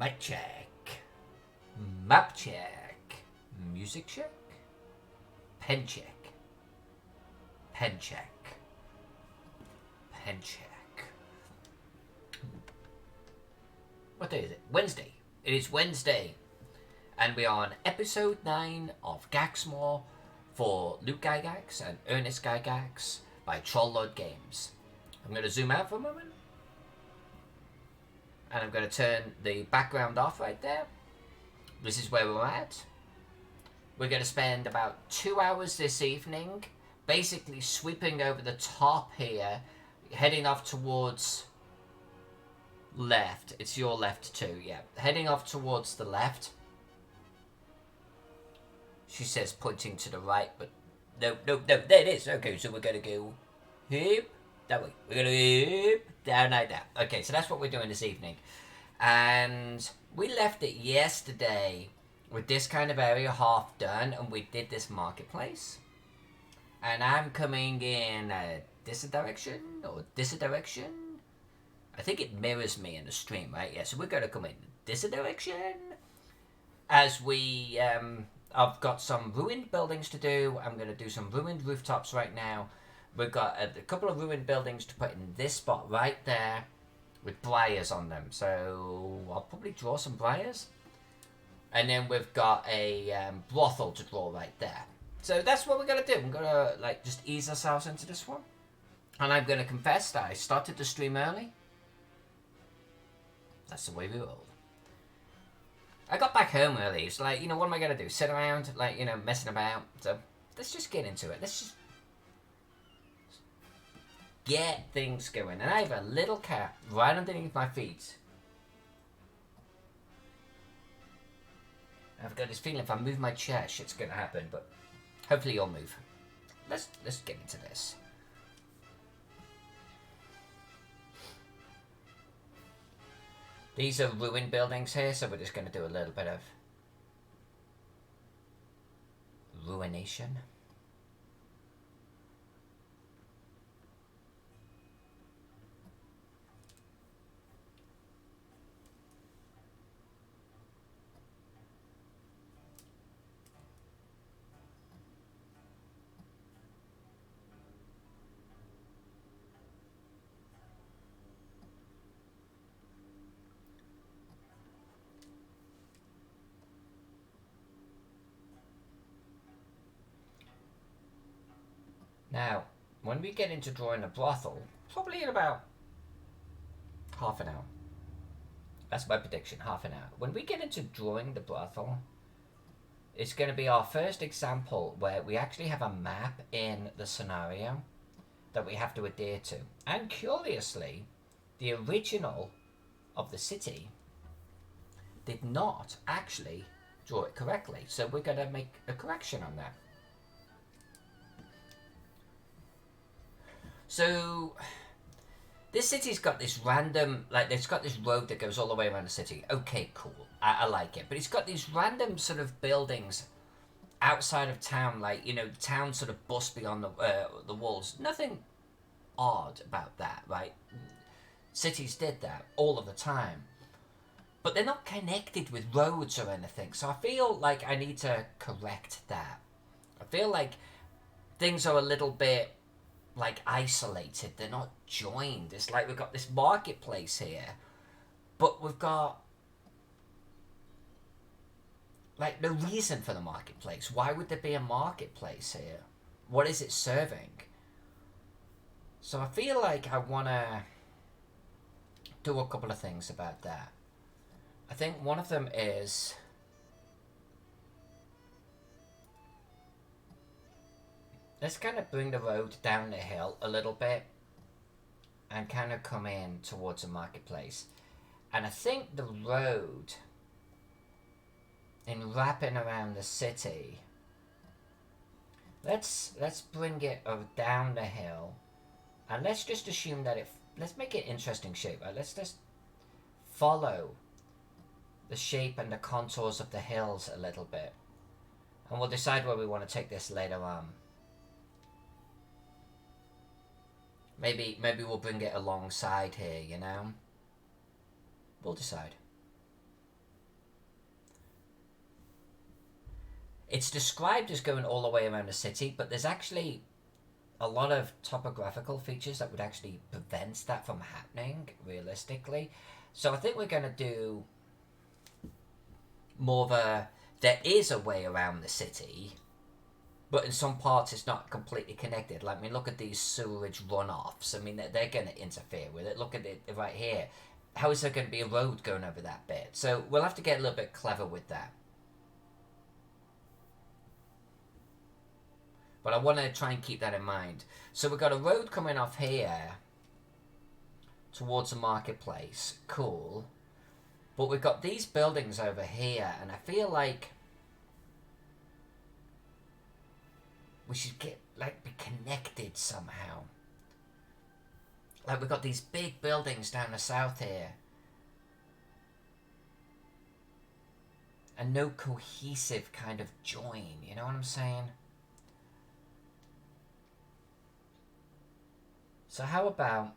Mic check. Map check. Music check. Pen check. Pen check. Pen check. What day is it? Wednesday. It is Wednesday. And we are on episode 9 of Gaxmoor for Luke Gygax and Ernest Gygax by Trolllord Games. I'm going to zoom out for a moment. And I'm going to turn the background off right there. This is where we're at. We're going to spend about 2 hours this evening basically sweeping over the top here, heading off towards left. It's your left too, yeah. Heading off towards the left. She says, pointing to the right, but no, there it is. Okay, so we're going to go here, that way. We're going to go down like that. Okay, so that's what we're doing this evening. And we left it yesterday with this kind of area half done, and we did this marketplace. And I'm coming in this direction, or this direction. I think it mirrors me in the stream, right? Yeah, so we're going to come in this direction. As we, I've got some ruined buildings to do. I'm going to do some ruined rooftops right now. We've got a couple of ruined buildings to put in this spot right there with briars on them. So I'll probably draw some briars. And then we've got a brothel to draw right there. So that's what we're going to do. We're going to like just ease ourselves into this one. And I'm going to confess that I started the stream early. That's the way we roll. I got back home early. It's like, what am I going to do? Sit around, like, messing about. So let's just get into it. Let's just get things going. And I have a little cat right underneath my feet. I've got this feeling if I move my chair, shit's going to happen. But hopefully you'll move. Let's get into this. These are ruined buildings here, so we're just going to do a little bit of ruination. Now, when we get into drawing a brothel, probably in about half an hour. That's my prediction, half an hour. When we get into drawing the brothel, it's going to be our first example where we actually have a map in the scenario that we have to adhere to. And curiously, the original of the city did not actually draw it correctly. So we're going to make a correction on that. So, this city's got this random, like, it's got this road that goes all the way around the city. Okay, cool. I like it. But it's got these random sort of buildings outside of town, like, the town sort of busts beyond the walls. Nothing odd about that, right? Cities did that all of the time. But they're not connected with roads or anything. So I feel like I need to correct that. I feel like things are a little bit like isolated. They're not joined. It's like we've got this marketplace here, but we've got like no reason for the marketplace. Why would there be a marketplace here? What is it serving? So I feel like I want to do a couple of things about that. I think one of them is let's kind of bring the road down the hill a little bit and kind of come in towards the marketplace. And I think the road, in wrapping around the city, let's bring it down the hill, and let's just assume that let's make it interesting shape. Right? Let's just follow the shape and the contours of the hills a little bit, and we'll decide where we want to take this later on. Maybe we'll bring it alongside here, We'll decide. It's described as going all the way around the city, but there's actually a lot of topographical features that would actually prevent that from happening realistically. So I think we're going to do more of a. There is a way around the city, but in some parts it's not completely connected. Like, I mean, look at these sewerage runoffs. I mean, they're going to interfere with it. Look at it right here. How is there going to be a road going over that bit? So we'll have to get a little bit clever with that. But I want to try and keep that in mind. So we've got a road coming off here towards the marketplace. Cool. But we've got these buildings over here, and I feel like we should get, like, be connected somehow. Like, we've got these big buildings down the south here. And no cohesive kind of join, you know what I'm saying? So how about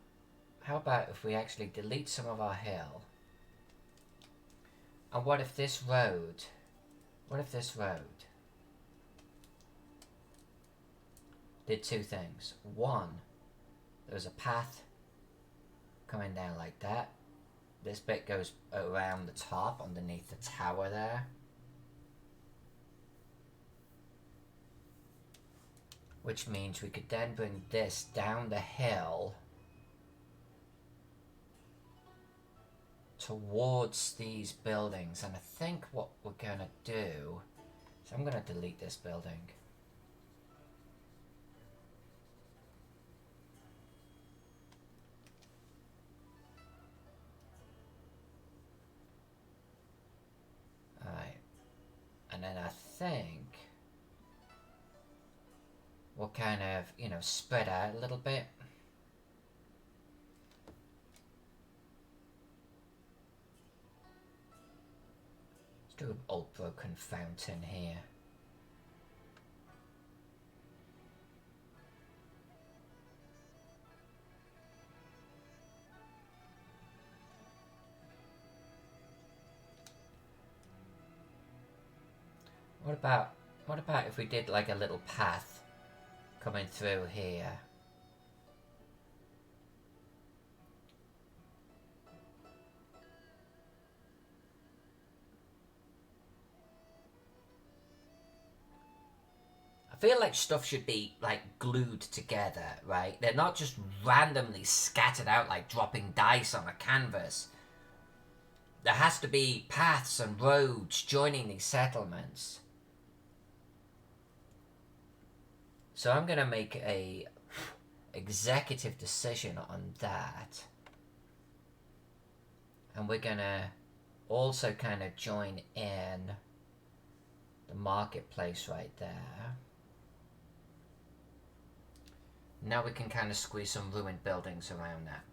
if we actually delete some of our hill? And what if this road did two things? One, there was a path coming down like that. This bit goes around the top underneath the tower there. Which means we could then bring this down the hill towards these buildings. And I think what we're going to do is I'm going to delete this building. Alright. And then I think we'll kind of, you know, spread out a little bit. Let's do an old broken fountain here. What about if we did like a little path coming through here? I feel like stuff should be like glued together, right? They're not just randomly scattered out like dropping dice on a canvas. There has to be paths and roads joining these settlements. So I'm going to make a executive decision on that. And we're going to also kind of join in the marketplace right there. Now we can kind of squeeze some ruined buildings around that.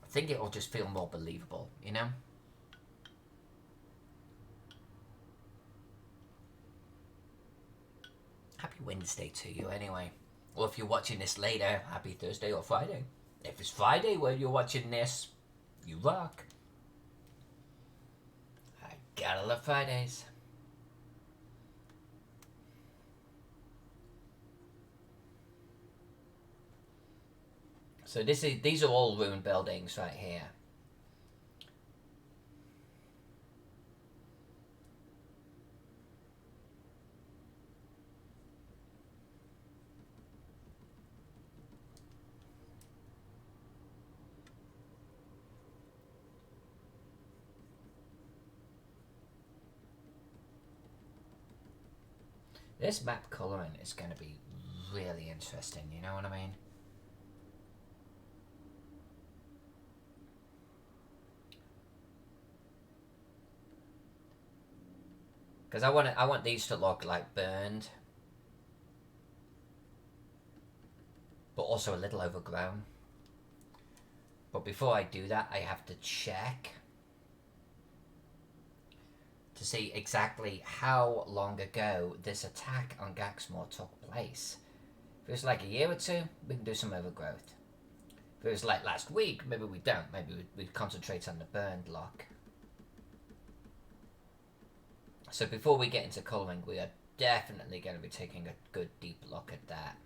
I think it'll just feel more believable, you know? Happy Wednesday to you anyway. Or if you're watching this later, happy Thursday or Friday. If it's Friday when you're watching this, you rock. I gotta love Fridays. So these are all ruined buildings right here. This map colouring is going to be really interesting, you know what I mean? Because I want these to look like burned, but also a little overgrown. But before I do that, I have to check to see exactly how long ago this attack on Gaxmoor took place. If it was like a year or two, we can do some overgrowth. If it was like last week, maybe we don't. Maybe we'd concentrate on the burned lock. So before we get into colouring, we are definitely going to be taking a good deep look at that.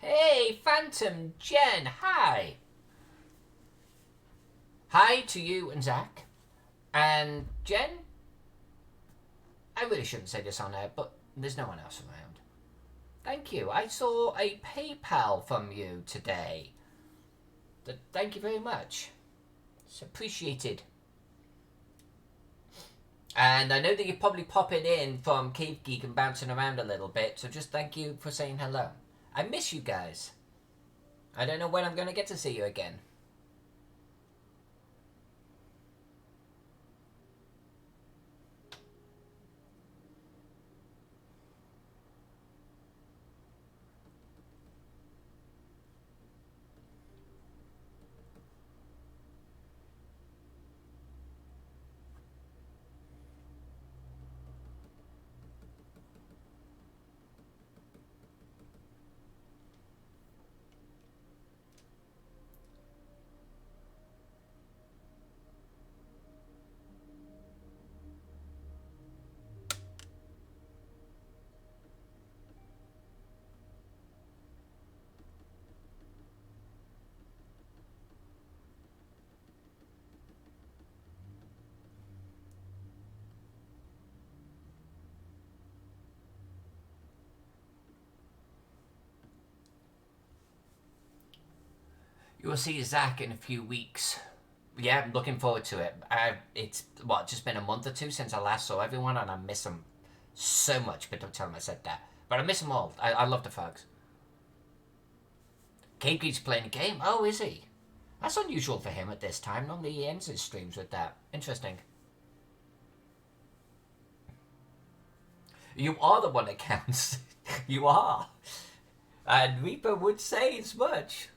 Hey, Phantom, Jen, hi! Hi to you and Zach. And Jen, I really shouldn't say this on air, but there's no one else around. Thank you. I saw a PayPal from you today. Thank you very much. It's appreciated. And I know that you're probably popping in from Cave Geek and bouncing around a little bit, so just thank you for saying hello. I miss you guys. I don't know when I'm going to get to see you again. You will see Zach in a few weeks. Yeah, I'm looking forward to it. It's, just been a month or two since I last saw everyone, and I miss them so much, but don't tell them I said that. But I miss them all. I love the folks. Kake's playing a game. Oh, is he? That's unusual for him at this time. Normally he ends his streams with that. Interesting. You are the one that counts. You are. And Reaper would say as much.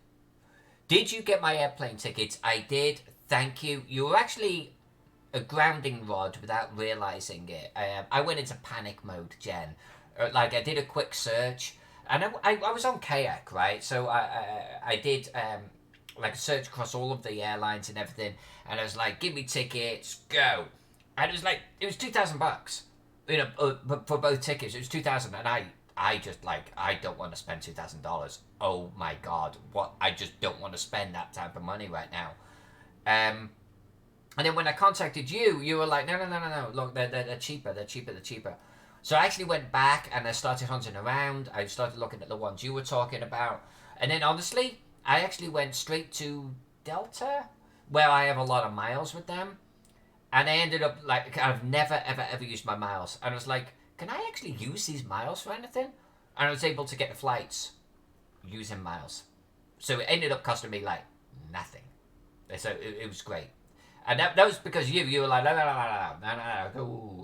Did you get my airplane tickets? I did. Thank you. You were actually a grounding rod without realizing it. I went into panic mode, Jen. Like, I did a quick search. And I was on kayak, right? So I did like a search across all of the airlines and everything. And I was like, give me tickets, go. And it was like, it was $2,000. You know, for both tickets. It was 2,000, and I just like, I don't want to spend $2,000. Oh my god, what? I just don't want to spend that type of money right now. And then when I contacted you, you were like, no. Look, they're cheaper. They're cheaper. So I actually went back and I started hunting around. I started looking at the ones you were talking about, and then honestly, I actually went straight to Delta, where I have a lot of miles with them. And I ended up like, I've never ever used my miles, and I was like, can I actually use these miles for anything? And I was able to get the flights using miles, so it ended up costing me like nothing. So it was great, and that was because you were like, no,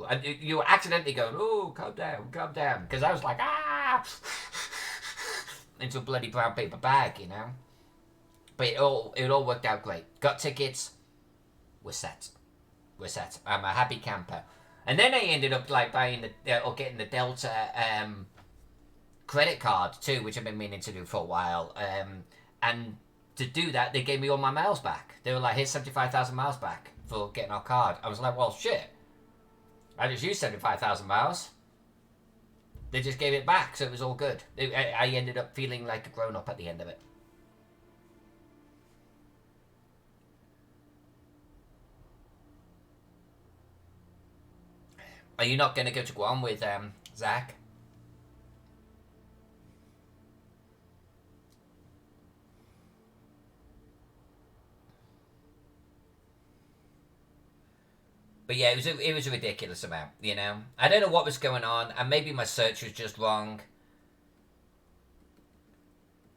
and you were accidentally going, oh, calm down, because I was like, into a bloody brown paper bag, you know. But it all worked out great. Got tickets, we're set. I'm a happy camper. And then I ended up like buying or getting the Delta credit card too, which I've been meaning to do for a while. And to do that, they gave me all my miles back. They were like, here's 75,000 miles back for getting our card. I was like, well, shit. I just used 75,000 miles. They just gave it back, so it was all good. I ended up feeling like a grown up at the end of it. Are you not going to go to Guam with Zach? But yeah, it was a ridiculous amount, you know? I don't know what was going on, and maybe my search was just wrong.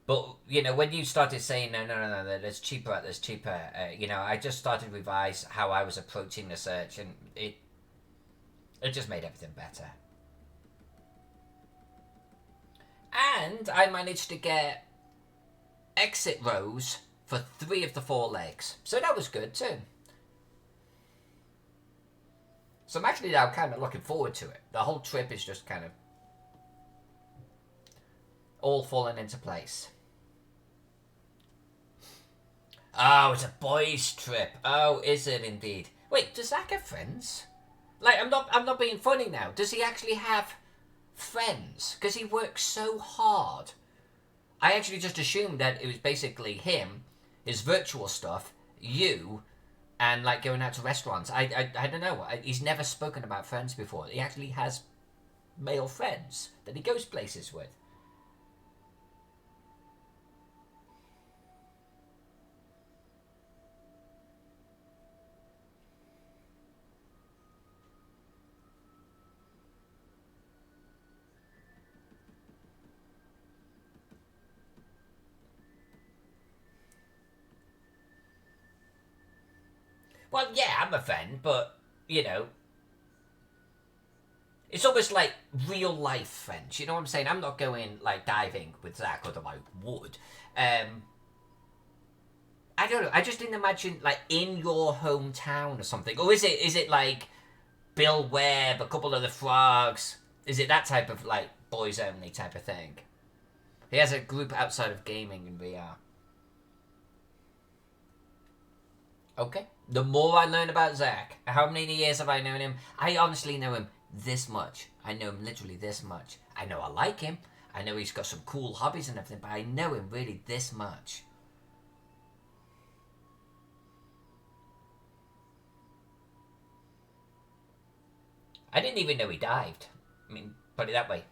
But, you know, when you started saying, no, there's cheaper, there's cheaper, you know, I just started to revise how I was approaching the search, and it just made everything better. And I managed to get exit rows for 3 of the 4 legs. So that was good too. So I'm actually now kind of looking forward to it. The whole trip is just kind of all falling into place. Oh, it's a boys' trip. Oh, is it indeed? Wait, does Zach have friends? Like, I'm not being funny now. Does he actually have friends? Because he works so hard. I actually just assumed that it was basically him, his virtual stuff, you, and like going out to restaurants. I don't know. He's never spoken about friends before. He actually has male friends that he goes places with. Well, yeah, I'm a friend, but you know, it's almost like real life friends. You know what I'm saying? I'm not going like diving with Zach, although I would. Um, I don't know. I just didn't imagine like in your hometown or something. Or is it like Bill Webb, a couple of the frogs? Is it that type of like boys only type of thing? He has a group outside of gaming and VR. Okay. The more I learn about Zach, how many years have I known him? I honestly know him this much. I know him literally this much. I know I like him. I know he's got some cool hobbies and everything, but I know him really this much. I didn't even know he dived. I mean, put it that way.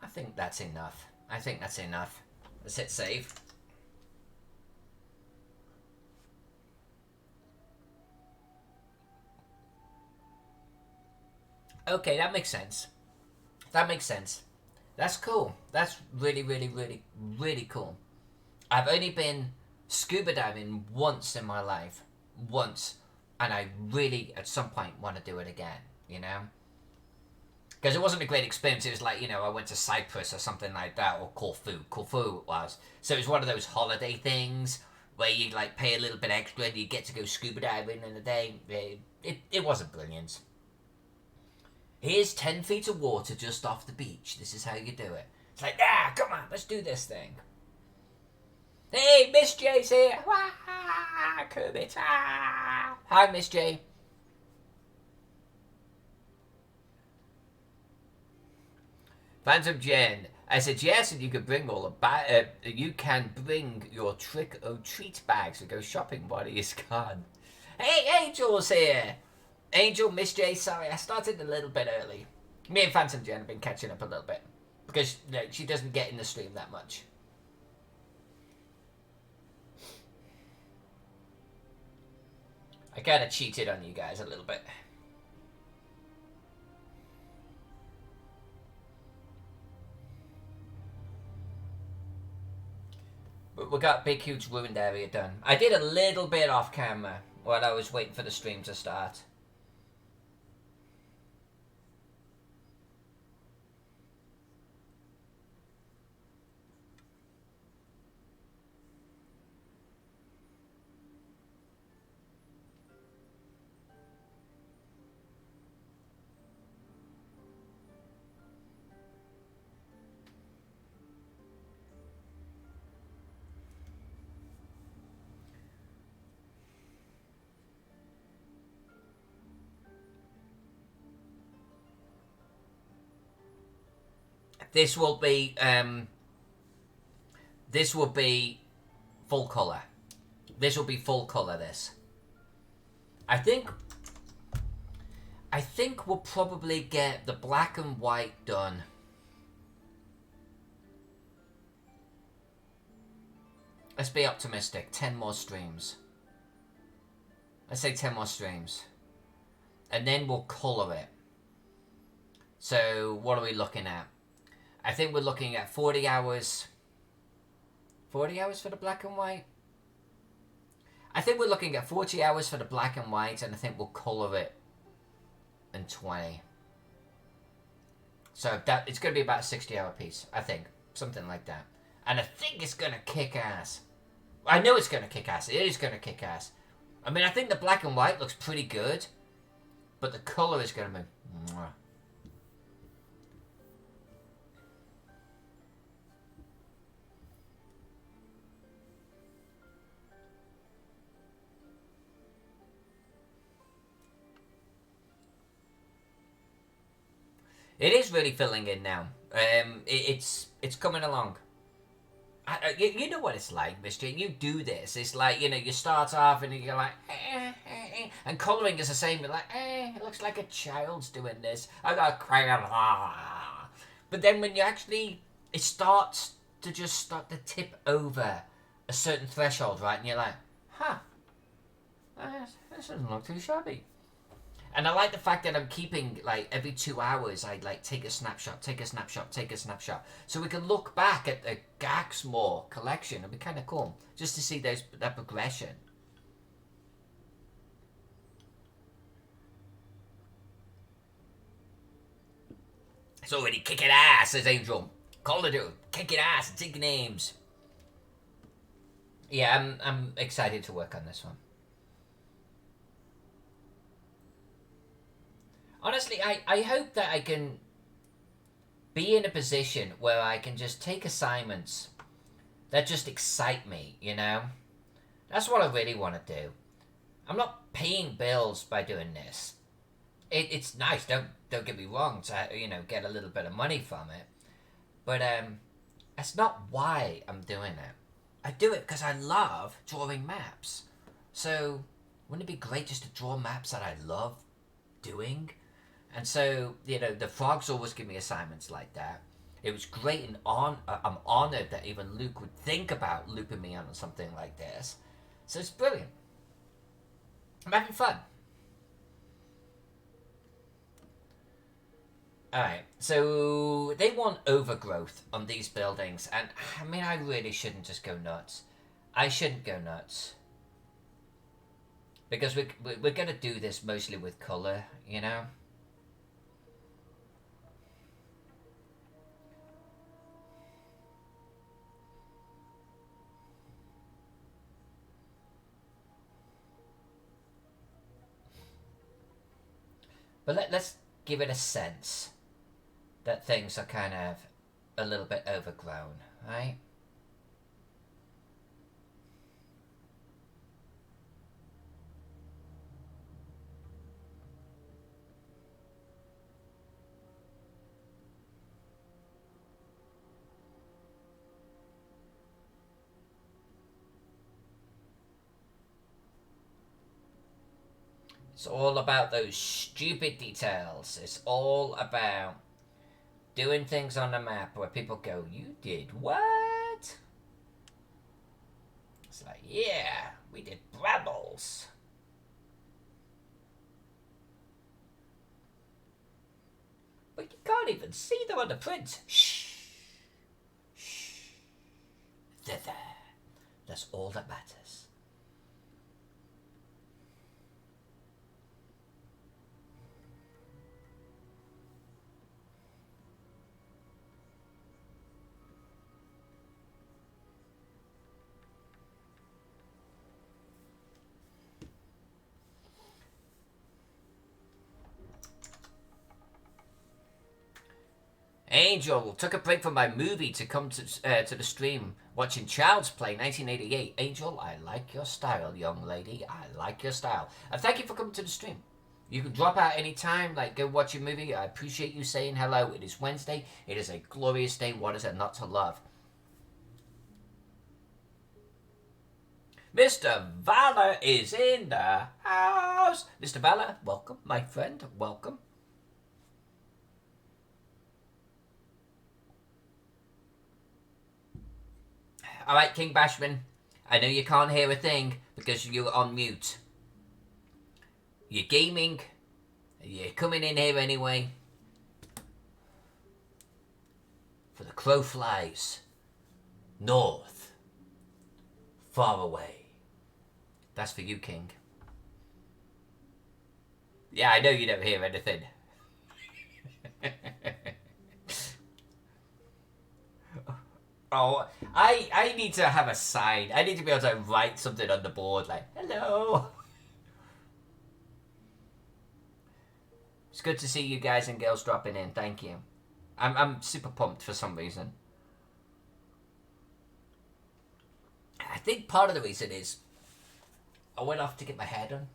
I think that's enough. I think that's enough. Let's hit save. Okay, that makes sense. That makes sense. That's cool. That's really, really, really, really cool. I've only been scuba diving once in my life. Once. And I really, at some point, want to do it again, you know? Because it wasn't a great experience. It was like, you know, I went to Cyprus or something like that, or Corfu. Corfu it was. So it was one of those holiday things where you like pay a little bit extra and you get to go scuba diving in a day. It wasn't brilliant. Here's 10 feet of water just off the beach. This is how you do it. It's like, ah, come on, let's do this thing. Hey, Miss J's here. Wah, Kermit. Ah. Hi, Miss J. Phantom Jen. I suggested you could bring all the you can bring your trick or treat bags to go shopping while he's gone. Hey, Angel's here. Angel, Miss J. Sorry, I started a little bit early. Me and Phantom Jen have been catching up a little bit because she doesn't get in the stream that much. I kind of cheated on you guys a little bit. But we got big, huge ruined area done. I did a little bit off camera while I was waiting for the stream to start. this will be full color. This will be full color. This. I think we'll probably get the black and white done. Let's be optimistic. 10 more streams. Let's say 10 more streams. And then we'll colour it. So, what are we looking at? I think we're looking at 40 hours. 40 hours for the black and white? I think we're looking at 40 hours for the black and white, and I think we'll colour it in 20. So, it's going to be about a 60-hour piece, I think. Something like that. And I think it's going to kick ass. I know it's going to kick ass. It is going to kick ass. I mean, I think the black and white looks pretty good. But the colour is going to be... Mwah. It is really filling in now. It's coming along. You know what it's like, Mister. You do this. It's like, you know, you start off and you're like, and colouring is the same. You're like, it looks like a child's doing this. I got a crayon. But then when you actually, it starts to just start to tip over a certain threshold, right? And you're like, this doesn't look too shabby. And I like the fact that I'm keeping, like, every 2 hours, I, like, take a snapshot. So we can look back at the Gaxmoor collection. It'd be kind of cool, just to see that progression. It's already kicking ass, says Angel. Call it out. Kicking ass and taking names. Yeah, I'm excited to work on this one. Honestly, I hope that I can be in a position where I can just take assignments that just excite me, you know? That's what I really want to do. I'm not paying bills by doing this. It's nice, don't get me wrong, to, you know, get a little bit of money from it. But that's not why I'm doing it. I do it because I love drawing maps. So, wouldn't it be great just to draw maps that I love doing? And so, you know, the frogs always give me assignments like that. It was great and I'm honoured that even Luke would think about looping me on something like this. So it's brilliant. I'm having fun. Alright, so they want overgrowth on these buildings. And, I mean, I really shouldn't just go nuts. I shouldn't go nuts. Because we're going to do this mostly with colour, you know? But let's give it a sense that things are kind of a little bit overgrown, right? It's all about those stupid details. It's all about doing things on the map where people go, you did what? It's like, yeah, we did Brabbles. But you can't even see them on the print. Shh. Shh. They're there. That's all that matters. Angel took a break from my movie to come to the stream, watching Child's Play 1988. Angel, I like your style, young lady. I like your style. And thank you for coming to the stream. You can drop out any time, like go watch a movie. I appreciate you saying hello. It is Wednesday. It is a glorious day. What is it not to love? Mr. Valor is in the house. Mr. Valor, welcome, my friend. Welcome. Alright, King Bashman. I know you can't hear a thing because you're on mute. You're gaming. You're coming in here anyway. For the crow flies north, far away. That's for you, King. Yeah, I know you don't hear anything. Oh, I need to have a sign. I need to be able to write something on the board like, hello. It's good to see you guys and girls dropping in. Thank you. I'm super pumped for some reason. I think part of the reason is I went off to get my hair done.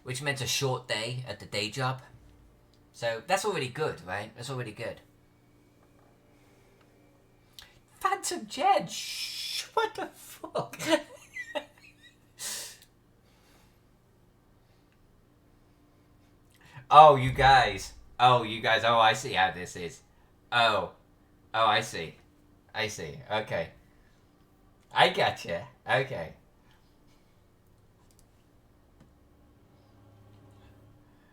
Which meant a short day at the day job. So that's already good, right? That's already good. Phantom Jed! Shh, what the fuck? Oh, you guys. Oh, you guys. Oh, I see how this is. Oh. Oh, I see. I see. Okay. I gotcha. Okay.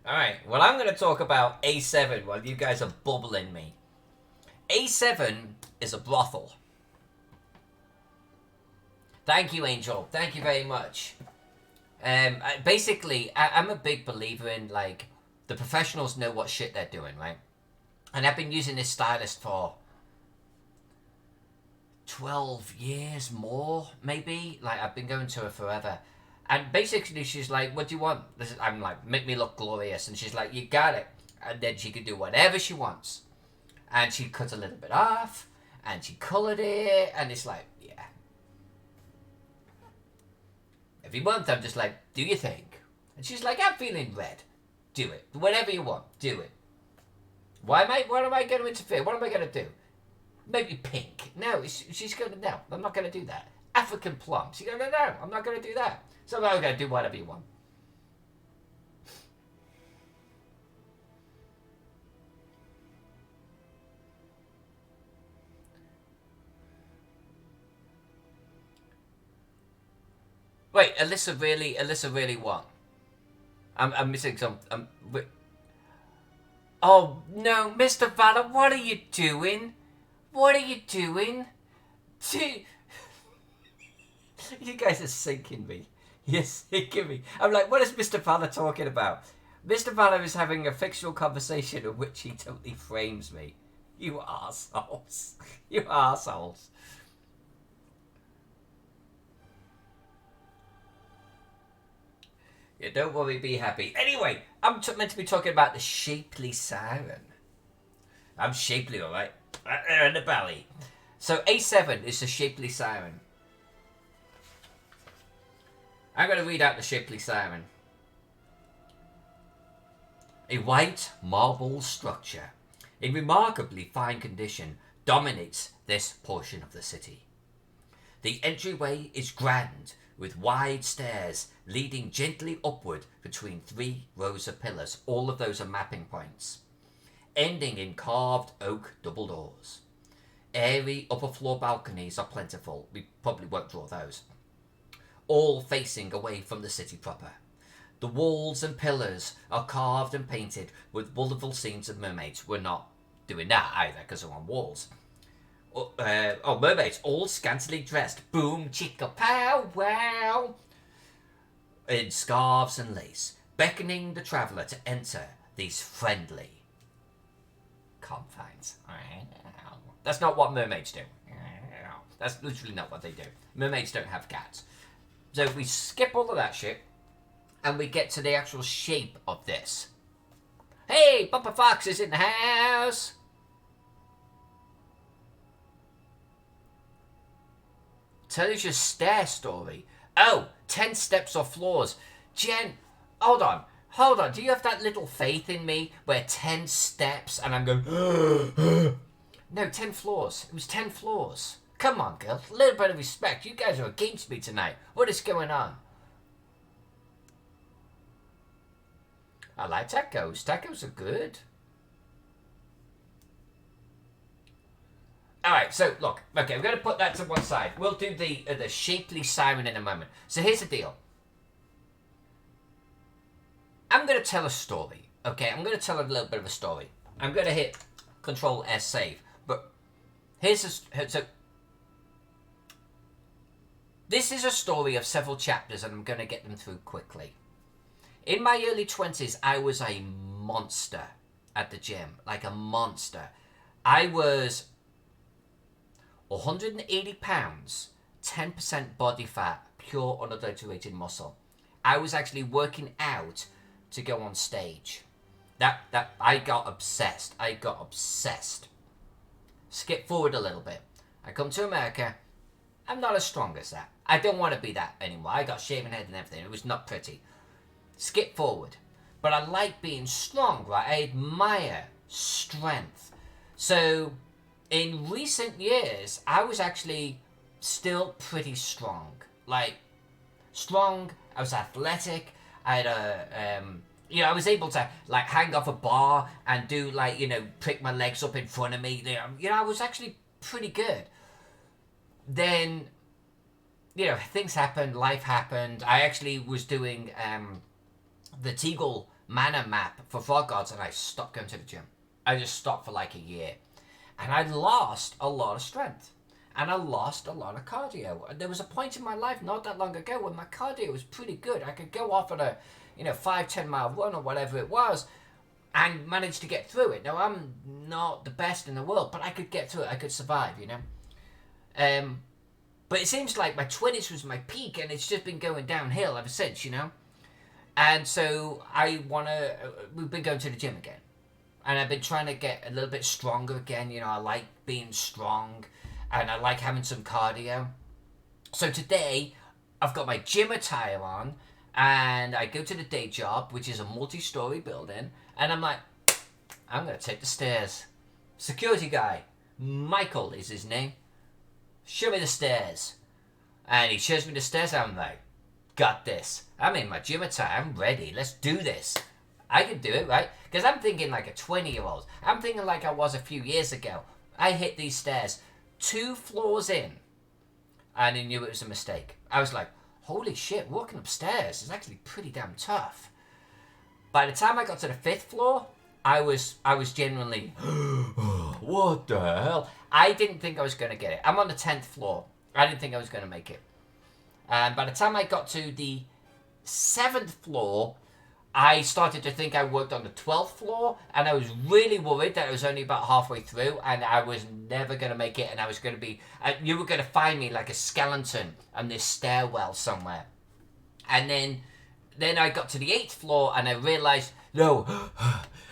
Alright, well I'm going to talk about A7 while you guys are bubbling me. A7 is a brothel. Thank you, Angel. Thank you very much. Basically, I'm a big believer in, like, the professionals know what shit they're doing, right? And I've been using this stylist for 12 years more, maybe. Like, I've been going to her forever. And basically, she's like, what do you want? I'm like, make me look glorious. And she's like, you got it. And then she can do whatever she wants. And she cut a little bit off. And she colored it. And it's like, yeah. Every month, I'm just like, do you think? And she's like, I'm feeling red. Do it. Whatever you want, do it. What am I going to interfere? What am I going to do? Maybe pink. No, she's going to, no, I'm not going to do that. African plum. She's going to, no, I'm not going to do that. So I'm going to do whatever you want. Wait, Alyssa really what? I'm missing some. Oh no, Mr. Valor, what are you doing? What are you doing? You guys are sinking me. You're sinking me. I'm like, what is Mr. Valor talking about? Mr. Valor is having a fictional conversation in which he totally frames me. You arseholes. You arseholes. Yeah, don't worry, be happy. Anyway, I'm meant to be talking about the shapely siren. I'm shapely, alright? Right there in the belly. So A7 is the shapely siren. I'm going to read out the shapely siren. A white marble structure, in remarkably fine condition, dominates this portion of the city. The entryway is grand, with wide stairs leading gently upward between 3 rows of pillars. All of those are mapping points. Ending in carved oak double doors. Airy upper floor balconies are plentiful. We probably won't draw those. All facing away from the city proper. The walls and pillars are carved and painted with wonderful scenes of mermaids. We're not doing that either because they're on walls. Mermaids, all scantily dressed. Boom, chicka, pow, wow. In scarves and lace, beckoning the traveller to enter these friendly confines. That's not what mermaids do. That's literally not what they do. Mermaids don't have cats. So if we skip all of that shit, and we get to the actual shape of this. Hey, Bumper Fox is in the house! Tell us your stair story. Oh, 10 steps or floors. Jen, hold on. Hold on. Do you have that little faith in me where 10 steps and I'm going... No, 10 floors. It was 10 floors. Come on, girl. A little bit of respect. You guys are against me tonight. What is going on? I like tacos. Tacos are good. Alright, so look. Okay, we're going to put that to one side. We'll do the shapely siren in a moment. So here's the deal. I'm going to tell a story. Okay, I'm going to tell a little bit of a story. I'm going to hit Control S save. But here's so this is a story of several chapters, and I'm going to get them through quickly. In my early 20s, I was a monster at the gym, like a monster. I was 180 pounds, 10% body fat, pure unadulterated muscle. I was actually working out to go on stage. That I got obsessed. Skip forward a little bit. I come to America. I'm not as strong as that. I don't want to be that anymore. I got shaven head and everything. It was not pretty. Skip forward. But I like being strong, right? I admire strength. So, in recent years, I was actually still pretty strong. Like, strong. I was athletic. I had I was able to, like, hang off a bar and do, like, prick my legs up in front of me. I was actually pretty good. Then, things happened, life happened. I actually was doing the Teagle Manor map for Frog Gods, and I stopped going to the gym. I just stopped for like a year. And I lost a lot of strength. And I lost a lot of cardio. There was a point in my life not that long ago when my cardio was pretty good. I could go off on a 5-10 mile run or whatever it was and manage to get through it. Now, I'm not the best in the world, but I could get through it. I could survive, But it seems like my 20s was my peak, and it's just been going downhill ever since, And so we've been going to the gym again. And I've been trying to get a little bit stronger again. I like being strong, and I like having some cardio. So today, I've got my gym attire on, and I go to the day job, which is a multi-story building, and I'm like, I'm going to take the stairs. Security guy, Michael is his name. Show me the stairs. And he shows me the stairs, I'm like, got this. I'm in my gym attire, I'm ready, let's do this. I can do it, right? Because I'm thinking like a 20-year-old. I'm thinking like I was a few years ago. I hit these stairs 2 floors in, and I knew it was a mistake. I was like, holy shit, walking upstairs is actually pretty damn tough. By the time I got to the 5th floor, I was genuinely, what the hell? I didn't think I was going to get it. I'm on the 10th floor. I didn't think I was going to make it. And by the time I got to the 7th floor, I started to think I worked on the 12th floor, and I was really worried that I was only about halfway through, and I was never going to make it, and I was going to be, you were going to find me like a skeleton on this stairwell somewhere. And then I got to the 8th floor, and I realized, no,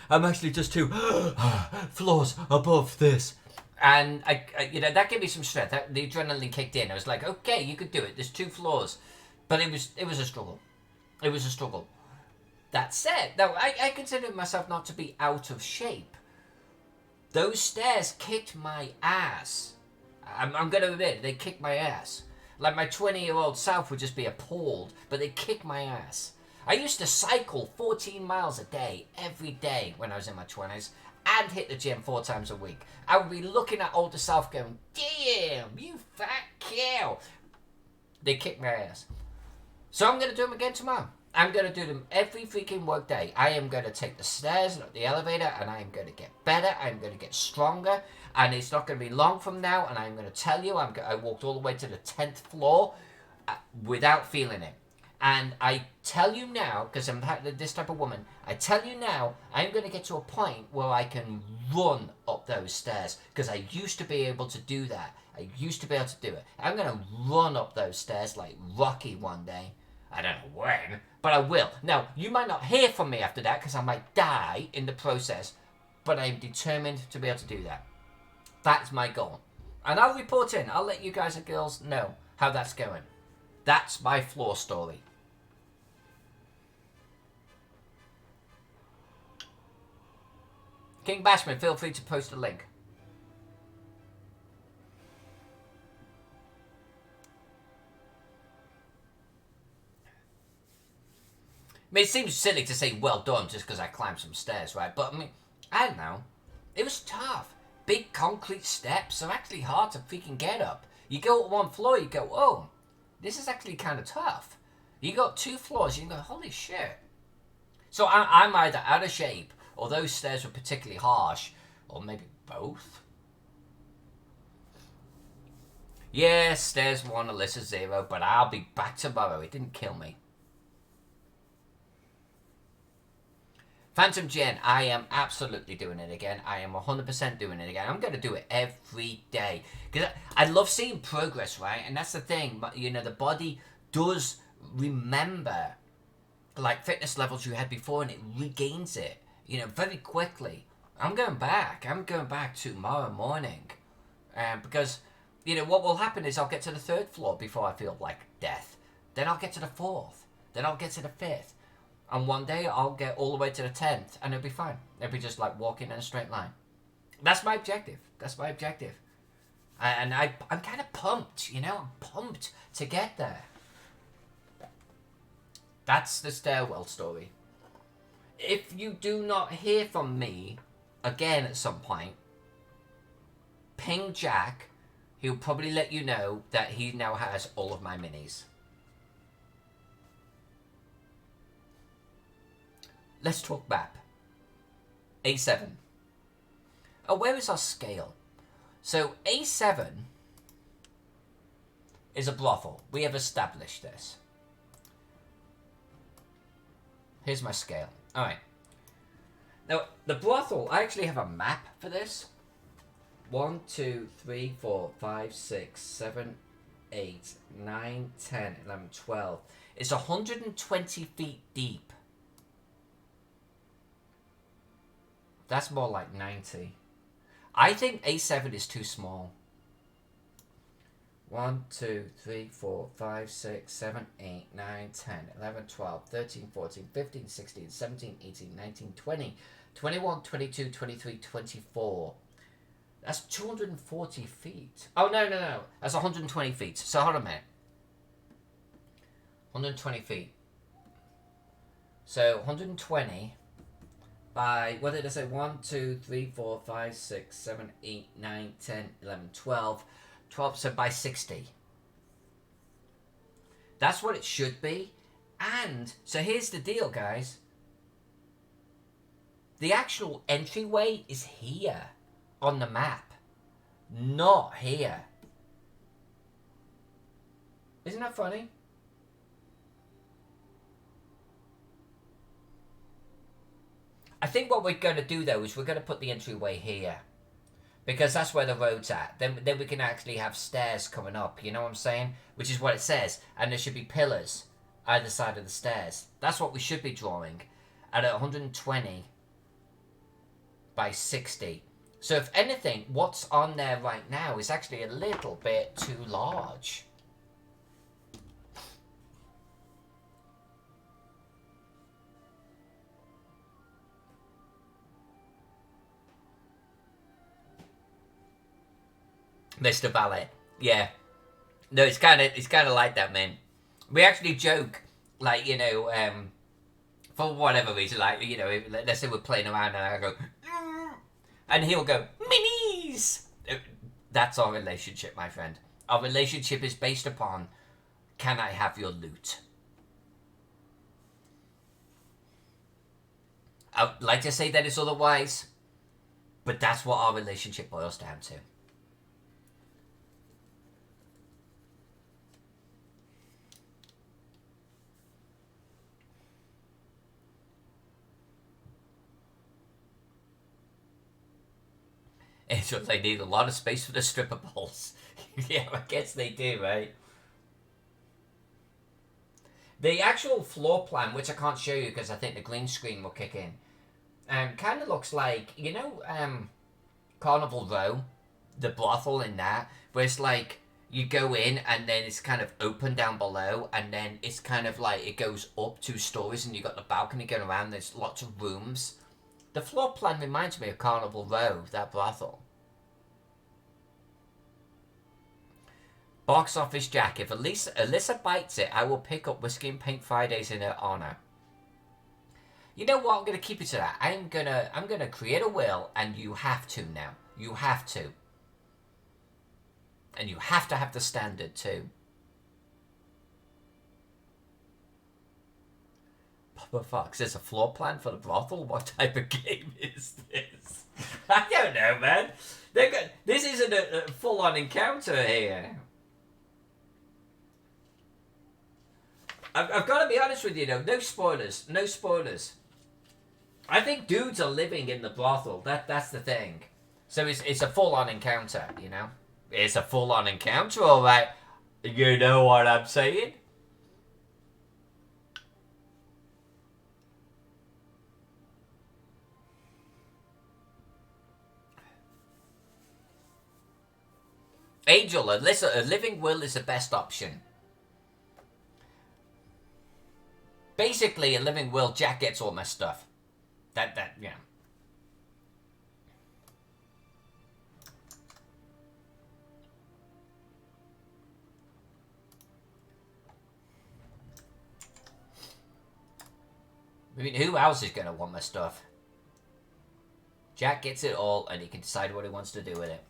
I'm actually just 2 floors above this. And I that gave me some strength. The adrenaline kicked in. I was like, okay, you could do it. There's 2 floors. But it was a struggle. It was a struggle. That said, though, I consider myself not to be out of shape. Those stairs kicked my ass. I'm going to admit, they kicked my ass. Like, my 20-year-old self would just be appalled, but they kicked my ass. I used to cycle 14 miles a day, every day, when I was in my 20s, and hit the gym 4 times a week. I would be looking at older self going, damn, you fat cow. They kicked my ass. So I'm going to do them again tomorrow. I'm going to do them every freaking work day. I am going to take the stairs, not the elevator, and I am going to get better. I'm going to get stronger, and it's not going to be long from now, and I'm going to tell you, I walked all the way to the 10th floor without feeling it. And I tell you now, because I'm this type of woman, I tell you now, I'm going to get to a point where I can run up those stairs, because I used to be able to do that. I used to be able to do it. I'm going to run up those stairs like Rocky one day. I don't know when, but I will. Now, you might not hear from me after that because I might die in the process, but I'm determined to be able to do that. That's my goal. And I'll report in. I'll let you guys and girls know how that's going. That's my floor story. King Bashman, feel free to post a link. I mean, it seems silly to say well done just because I climbed some stairs, right? But I mean, I don't know. It was tough. Big concrete steps are actually hard to freaking get up. You go up one floor, you go, oh, this is actually kind of tough. You got 2 floors, you go, holy shit. So I'm either out of shape, or those stairs were particularly harsh, or maybe both. Yeah, stairs 1, Alyssa 0, but I'll be back tomorrow. It didn't kill me. Phantom Jen, I am absolutely doing it again. I am 100% doing it again. I'm going to do it every day. Because I love seeing progress, right? And that's the thing. You know, the body does remember, like, fitness levels you had before, and it regains it, you know, very quickly. I'm going back. I'm going back tomorrow morning. Because, you know, what will happen is I'll get to the 3rd floor before I feel like death. Then I'll get to the 4th. Then I'll get to the 5th. And one day I'll get all the way to the 10th and it'll be fine. It'll be just like walking in a straight line. That's my objective. That's my objective. And I'm kind of pumped, you know? I'm pumped to get there. That's the stairwell story. If you do not hear from me again at some point, ping Jack. He'll probably let you know that he now has all of my minis. Let's talk map. A7. Oh, where is our scale? So A7 is a brothel. We have established this. Here's my scale. Alright. Now, the brothel, I actually have a map for this. 1, 2, 3, 4, 5, 6, 7, 8, 9, 10, 11, 12. It's 120 feet deep. That's more like 90. I think A7 is too small. 1, 2, 3, 4, 5, 6, 7, 8, 9, 10, 11, 12, 13, 14, 15, 16, 17, 18, 19, 20, 21, 22, 23, 24. That's 240 feet. Oh, no. That's 120 feet. So hold on a minute. 120 feet. So 120 by, what did I say? 1, 2, 3, 4, 5, 6, 7, 8, 9, 10, 11, 12. 12, so by 60. That's what it should be. And, so here's the deal, guys. The actual entryway is here on the map. Not here. Isn't that funny? I think what we're going to do, though, is we're going to put the entryway here. Because that's where the road's at. Then we can actually have stairs coming up, you know what I'm saying? Which is what it says. And there should be pillars either side of the stairs. That's what we should be drawing. At 120 by 60. So if anything, what's on there right now is actually a little bit too large. Mr. Ballet. Yeah. No, it's kind of like that, man. We actually joke, like, you know, for whatever reason, like, you know, let's say we're playing around and I go, and he'll go, minis! That's our relationship, my friend. Our relationship is based upon, can I have your loot? I'd like to say that it's otherwise, but that's what our relationship boils down to. It's what they need, a lot of space for the stripper balls. Yeah, I guess they do, right? The actual floor plan, which I can't show you because I think the green screen will kick in, kind of looks like, you know, Carnival Row, the brothel in that, where it's like, you go in and then it's kind of open down below, and then it's kind of like it goes up 2 stories and you got the balcony going around. There's lots of rooms. The floor plan reminds me of Carnival Row, that brothel. Box office Jack. If Alyssa bites it, I will pick up Whiskey and Paint Fridays in her honor. You know what? I'm gonna keep it to that. I'm gonna create a will, and you have to now. You have to. And you have to have the standard too. Papa Fox, there's a floor plan for the brothel? What type of game is this? I don't know, man. This isn't a full-on encounter here. I've got to be honest with you, though. No spoilers. No spoilers. I think dudes are living in the brothel. That's the thing. So it's a full-on encounter, you know? It's a full-on encounter, alright. You know what I'm saying? Angel, a living will is the best option. Basically, a living will, Jack gets all my stuff. Yeah. I mean, who else is going to want my stuff? Jack gets it all, and he can decide what he wants to do with it.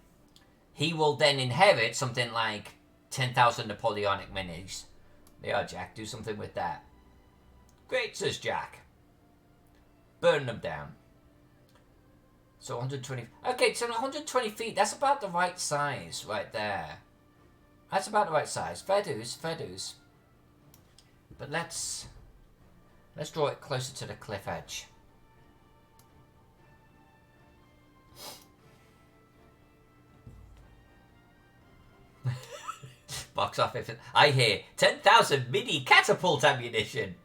He will then inherit something like 10,000 Napoleonic minis. Yeah, Jack, do something with that. Great, says Jack. Burn them down. So 120... Okay, so 120 feet, that's about the right size right there. That's about the right size. Fair dues. But let's draw it closer to the cliff edge. Box office. I hear 10,000 mini catapult ammunition.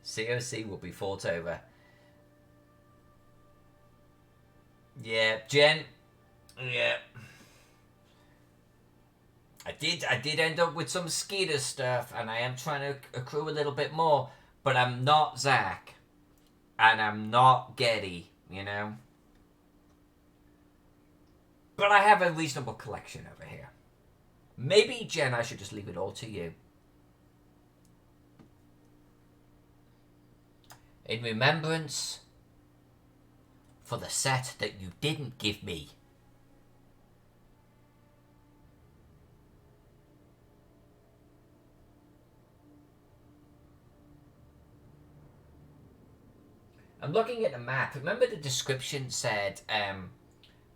COC will be fought over. Yeah, Jen. Yeah. I did end up with some Skeeter stuff, and I am trying to accrue a little bit more, but I'm not Zach, and I'm not Getty, you know? But I have a reasonable collection over here. Maybe, Jen, I should just leave it all to you. In remembrance for the set that you didn't give me. I'm looking at the map. Remember the description said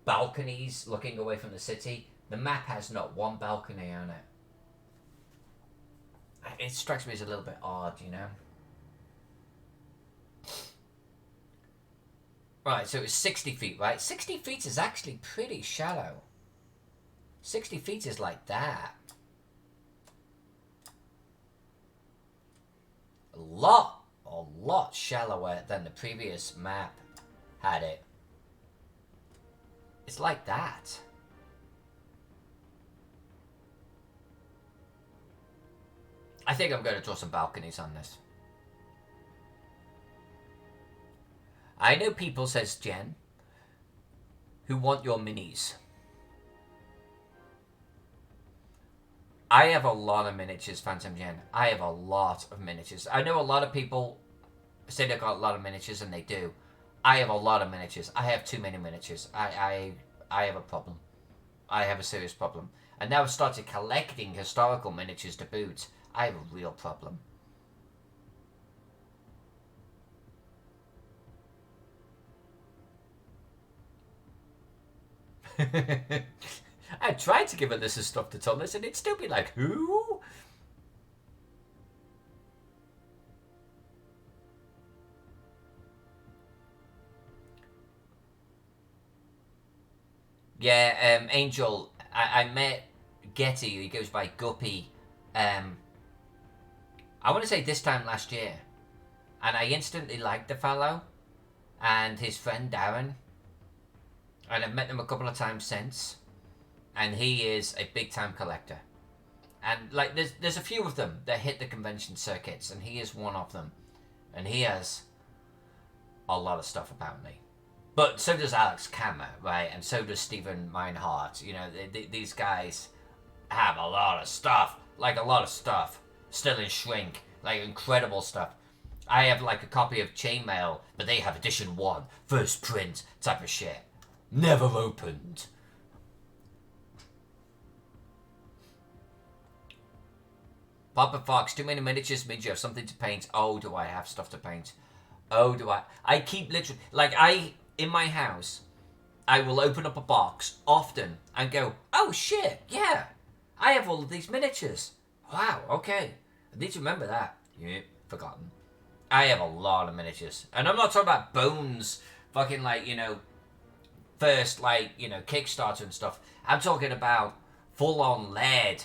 balconies looking away from the city? The map has not one balcony on it. It strikes me as a little bit odd, you know? Right, so it's 60 feet, right? 60 feet is actually pretty shallow. 60 feet is like that. A lot shallower than the previous map had it. It's like that. I think I'm going to draw some balconies on this. I know people, says Jen, who want your minis. I have a lot of miniatures, Phantom Jen. I have a lot of miniatures. I know a lot of people say they've got a lot of miniatures, and they do. I have a lot of miniatures. I have too many miniatures. I have a problem. I have a serious problem. And now I've started collecting historical miniatures to boot. I have a real problem. I tried to give her this stuff to Thomas, and it'd still be like, who? Yeah, Angel, I met Getty, he goes by Guppy, I want to say this time last year, and I instantly liked the fellow, and his friend Darren, And I've met him a couple of times since. And he is a big time collector. And like there's a few of them that hit the convention circuits, and he is one of them. And he has a lot of stuff about me. But so does Alex Kammer, right? And so does Stephen Meinhardt. You know, these guys have a lot of stuff. Like a lot of stuff. Still in shrink. Like incredible stuff. I have like a copy of Chainmail, but they have edition 1, first print type of shit. Never opened. Papa Fox, too many miniatures means you have something to paint. Oh, do I have stuff to paint? Oh, do I? I keep literally... Like, in my house, I will open up a box often and go, oh, shit, yeah. I have all of these miniatures. Wow, okay. I need to remember that. Yeah, forgotten. I have a lot of miniatures. And I'm not talking about Bones, fucking, like, you know, first, like, you know, Kickstarter and stuff. I'm talking about full-on lead,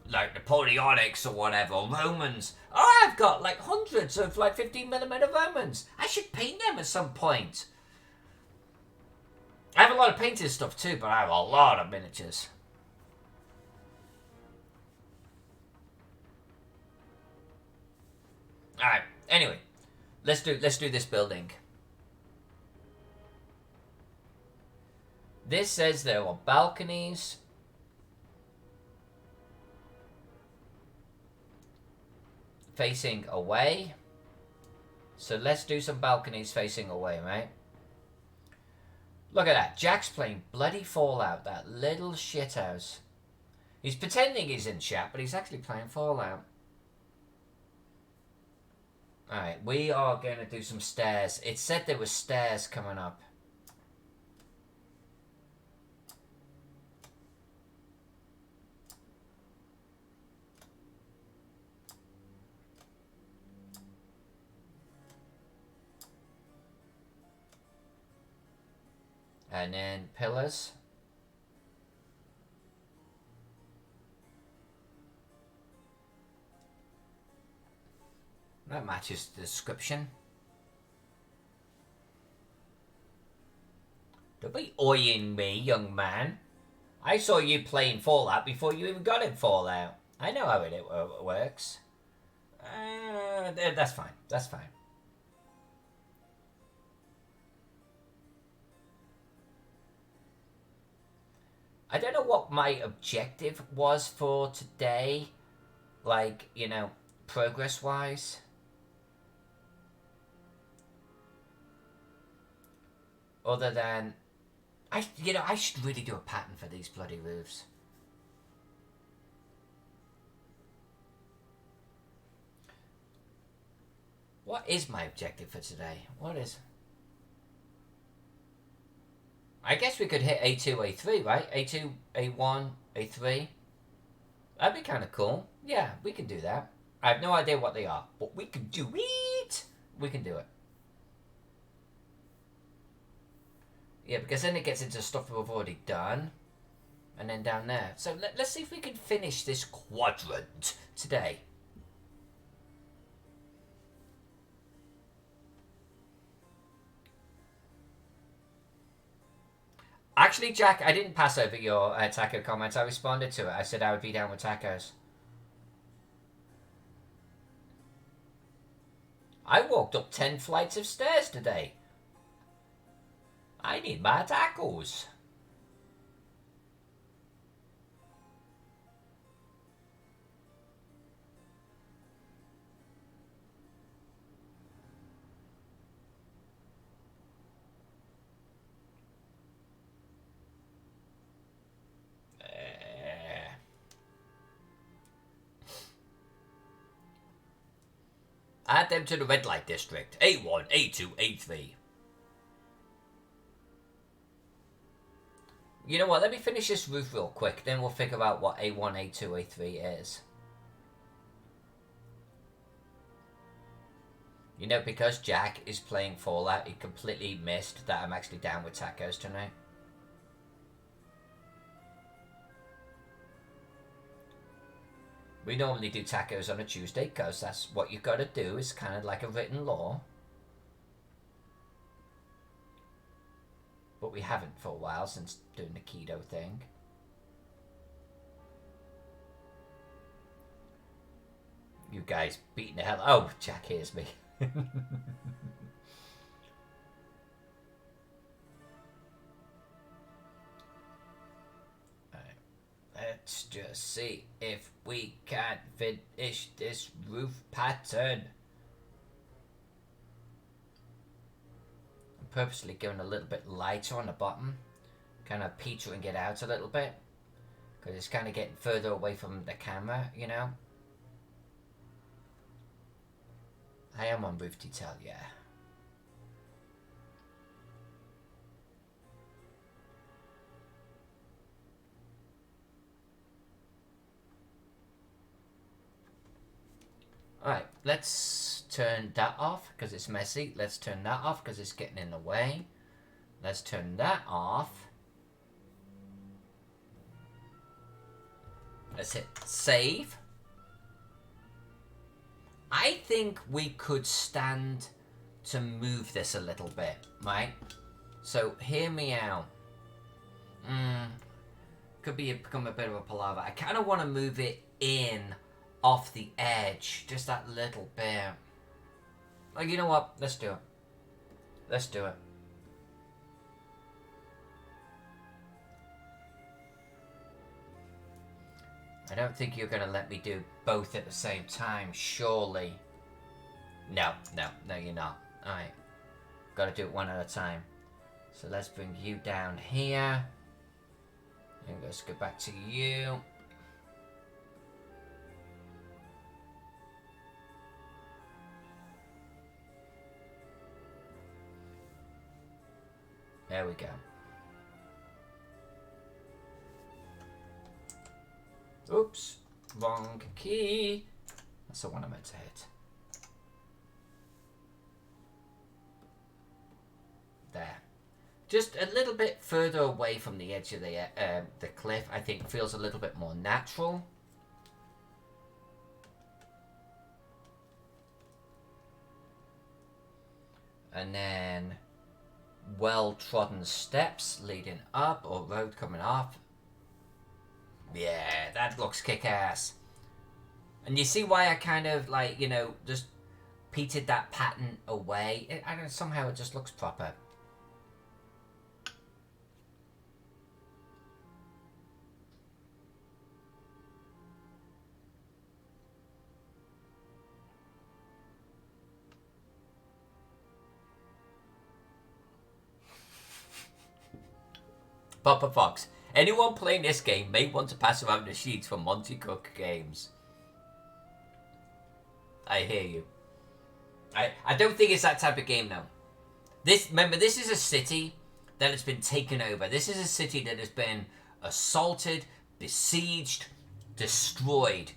like Napoleonics or whatever, Romans. Oh, I've got like hundreds of like 15mm Romans. I should paint them at some point. I have a lot of painted stuff too, but I have a lot of miniatures. Alright, anyway. Let's do this building. This says there are balconies. Facing away. So let's do some balconies facing away, right? Look at that. Jack's playing bloody Fallout, that little shithouse. He's pretending he's in chat, but he's actually playing Fallout. Alright, we are going to do some stairs. It said there were stairs coming up. And then pillars. That matches the description. Don't be eyeing me, young man. I saw you playing Fallout before you even got in Fallout. I know how it works. That's fine. That's fine. I don't know what my objective was for today. Like, you know, progress-wise. Other than... I should really do a pattern for these bloody roofs. What is my objective for today? What is... I guess we could hit A2, A3, right? A2, A1, A3. That'd be kind of cool. Yeah, we can do that. I have no idea what they are, but we can do it. We can do it. Yeah, because then it gets into stuff we've already done. And then down there. So let's see if we can finish this quadrant today. Actually, Jack, I didn't pass over your taco comments. I responded to it. I said I would be down with tacos. I walked up 10 flights of stairs today. I need my tacos. Add them to the red light district. A1, A2, A3. You know what? Let me finish this roof real quick. Then we'll figure out what A1, A2, A3 is. You know, because Jack is playing Fallout, he completely missed that I'm actually down with tacos tonight. We normally do tacos on a Tuesday because that's what you've got to do. It's kind of like a written law. but we haven't for a while since doing the keto thing. You guys beating the hell... Oh, Jack hears me. Let's just see if we can finish this roof pattern. I'm purposely going a little bit lighter on the bottom, kind of petering it out a little bit, because it's kind of getting further away from the camera, you know. I am on roof detail, yeah. Alright, let's turn that off because it's messy. Let's turn that off because it's getting in the way. Let's turn that off. Let's hit save. I think we could stand to move this a little bit, right? So, hear me out. Could become a bit of a palaver. I kind of want to move it in off the edge, just that little bit. Like, you know what? Let's do it. Let's do it. I don't think you're going to let me do both at the same time, surely. No, you're not. Alright. Got to do it one at a time. So let's bring you down here. And let's go back to you. There we go. Oops, wrong key. That's the one I meant to hit. There. Just a little bit further away from the edge of the cliff, I think feels a little bit more natural. And then well-trodden steps leading up, or road coming off. Yeah, that looks kick-ass. And you see why I kind of, like, you know, just petered that pattern away? I don't know, somehow it just looks proper. Papa Fox. Anyone playing this game may want to pass around the sheets for Monty Cook games. I hear you. I don't think it's that type of game, though. Remember, this is a city that has been taken over. This is a city that has been assaulted, besieged, destroyed.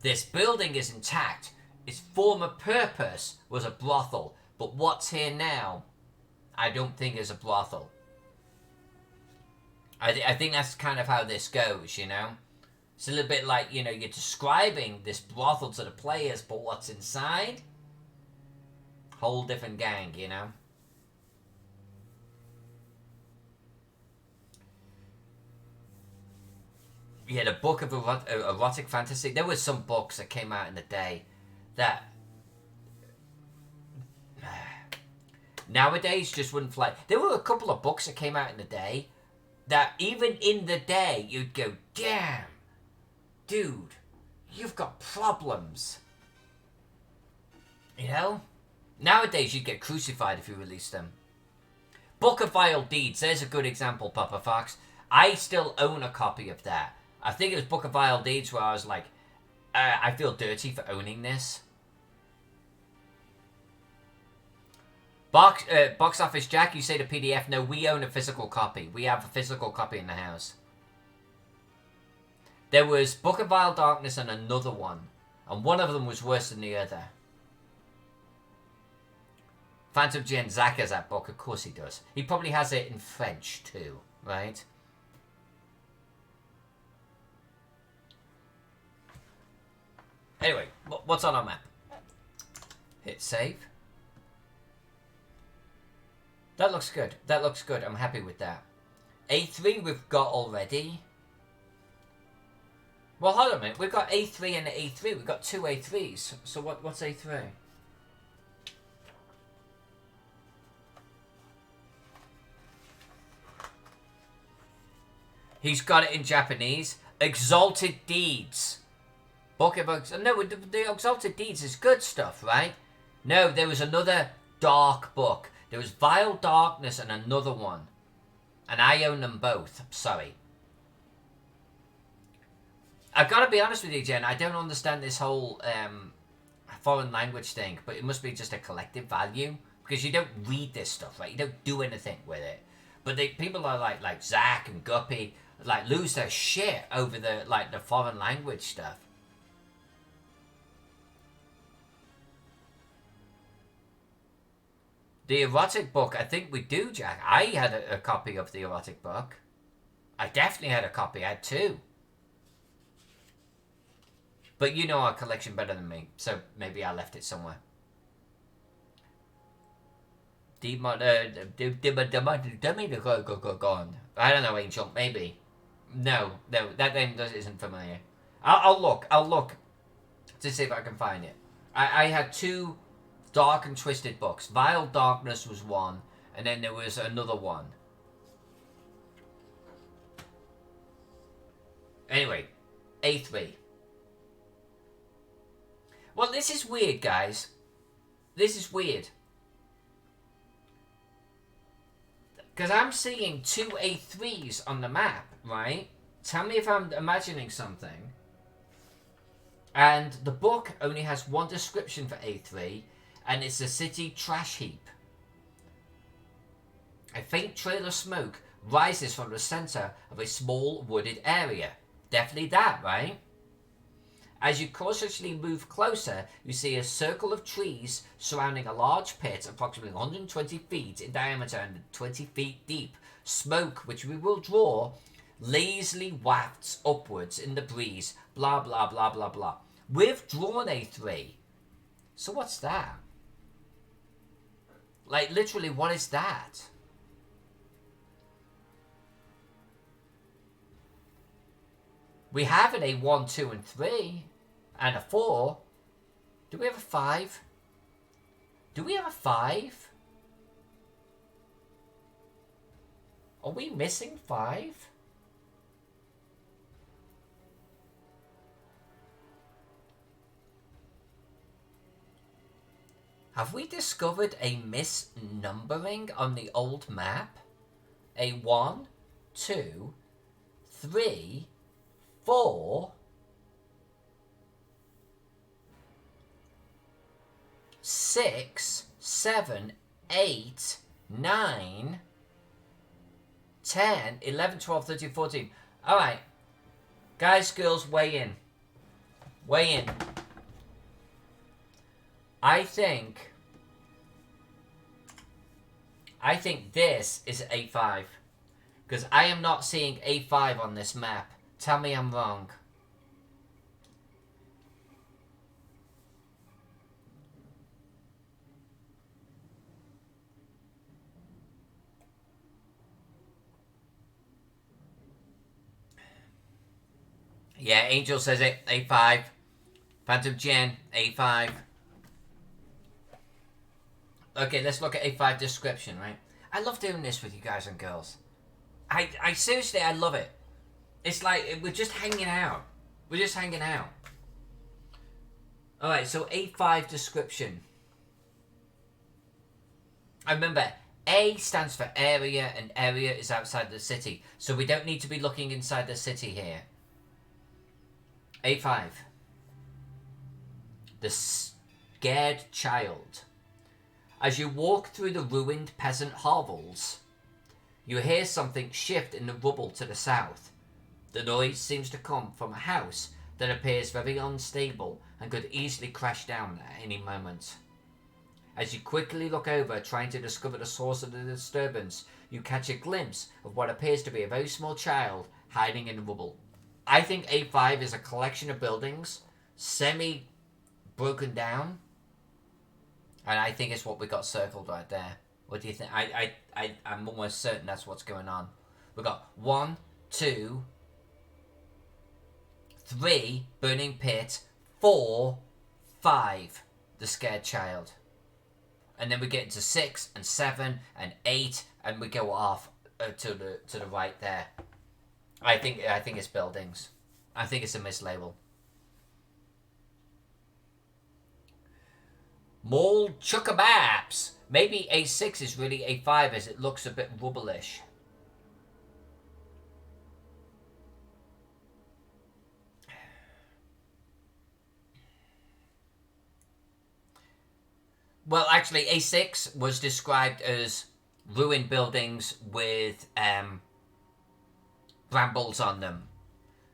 This building is intact. Its former purpose was a brothel. But what's here now, I don't think is a brothel. I think that's kind of how this goes, you know? It's a little bit like, you know, you're describing this brothel to the players, but what's inside? Whole different gang, you know? Yeah, the book of erotic fantasy. There were some books that came out in the day that nowadays just wouldn't fly. There were a couple of books that came out in the day that even in the day you'd go, damn, dude, you've got problems. You know? Nowadays you'd get crucified if you released them. Book of Vile Deeds, there's a good example, Papa Fox. I still own a copy of that. I think it was Book of Vile Deeds where I was like, I feel dirty for owning this. Box Office Jack, you say the PDF. No, we own a physical copy. We have a physical copy in the house. There was Book of Vile Darkness and another one. And one of them was worse than the other. Phantom Gen, Zach has that book. Of course he does. He probably has it in French too, right? Anyway, what's on our map? Hit save. That looks good. That looks good. I'm happy with that. A3 we've got already. Well, hold on a minute. We've got A3 and A3. We've got two A3s. So what's A3? He's got it in Japanese. Exalted Deeds. Book of no, the Exalted Deeds is good stuff, right? No, there was another dark book. There was Vile Darkness and another one. And I own them both. Sorry. I've got to be honest with you, Jen. I don't understand this whole foreign language thing. But it must be just a collective value. Because you don't read this stuff, right? You don't do anything with it. But people are like Zach and Guppy, like lose their shit over the foreign language stuff. The erotic book, I think we do, Jack. I had a copy of the erotic book. I definitely had a copy. I had two. But you know our collection better than me, so maybe I left it somewhere. I don't know, Angel. Maybe. No, that name isn't familiar. I'll look to see if I can find it. I had two dark and twisted books. Vile Darkness was one, and then there was another one. Anyway, A3. Well, this is weird, guys. This is weird. Because I'm seeing two A3s on the map, right? Tell me if I'm imagining something. And the book only has one description for A3, and it's a city trash heap. A faint trail of smoke rises from the center of a small wooded area. Definitely that, right? As you cautiously move closer, you see a circle of trees surrounding a large pit approximately 120 feet in diameter and 20 feet deep. Smoke, which we will draw, lazily wafts upwards in the breeze. Blah, blah, blah, blah, blah. We've drawn A3. So what's that? Like, literally, what is that? We have an A1, 2, and 3. And a 4. Do we have a 5? Do we have a 5? Are we missing 5? Have we discovered a misnumbering on the old map? A 1, 2, 3, 4... 6, 7, 8, 9, 10, 11, 12, 13, 14. Alright. Guys, girls, weigh in. Weigh in. I think this is A5. Because I am not seeing A5 on this map. Tell me I'm wrong. Yeah, Angel says it. A5. Phantom Jen, A5. Okay, let's look at A5 description, right? I love doing this with you guys and girls. I seriously, I love it. It's like, we're just hanging out. We're just hanging out. Alright, so A5 description. I remember, A stands for area, and area is outside the city. So we don't need to be looking inside the city here. A5. The Scared Child. As you walk through the ruined peasant hovels, you hear something shift in the rubble to the south. The noise seems to come from a house that appears very unstable and could easily crash down at any moment. As you quickly look over, trying to discover the source of the disturbance, you catch a glimpse of what appears to be a very small child hiding in the rubble. I think A5 is a collection of buildings, semi-broken down, and I think it's what we got circled right there. What do you think? I'm almost certain that's what's going on. We've got 1, 2, 3, burning pit, 4, 5, the scared child. And then we get into 6 and 7 and 8, and we go off to the right there. I think it's buildings. I think it's a mislabel. Mall Chuckababs. Maybe A6 is really A5 as it looks a bit rubbleish. Well, actually, A6 was described as ruined buildings with brambles on them.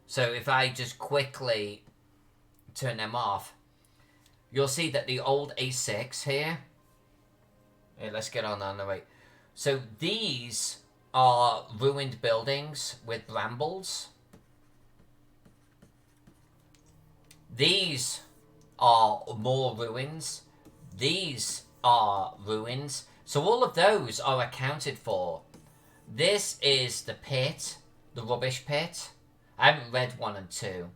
So if I just quickly turn them off, you'll see that the old A6 here. Hey, let's get on the way. So these are ruined buildings with brambles. These are more ruins. These are ruins. So all of those are accounted for. This is the pit, the rubbish pit. I haven't read 1 and 2.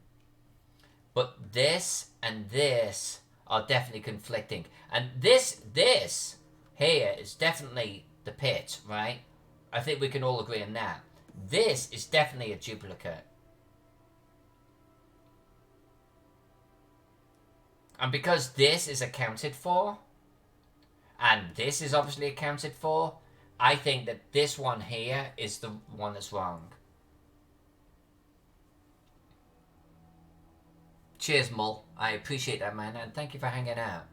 But this and this are definitely conflicting. And this here is definitely the pit, right? I think we can all agree on that. This is definitely a duplicate. And because this is accounted for, and this is obviously accounted for, I think that this one here is the one that's wrong. Cheers, Mull. I appreciate that, man, and thank you for hanging out.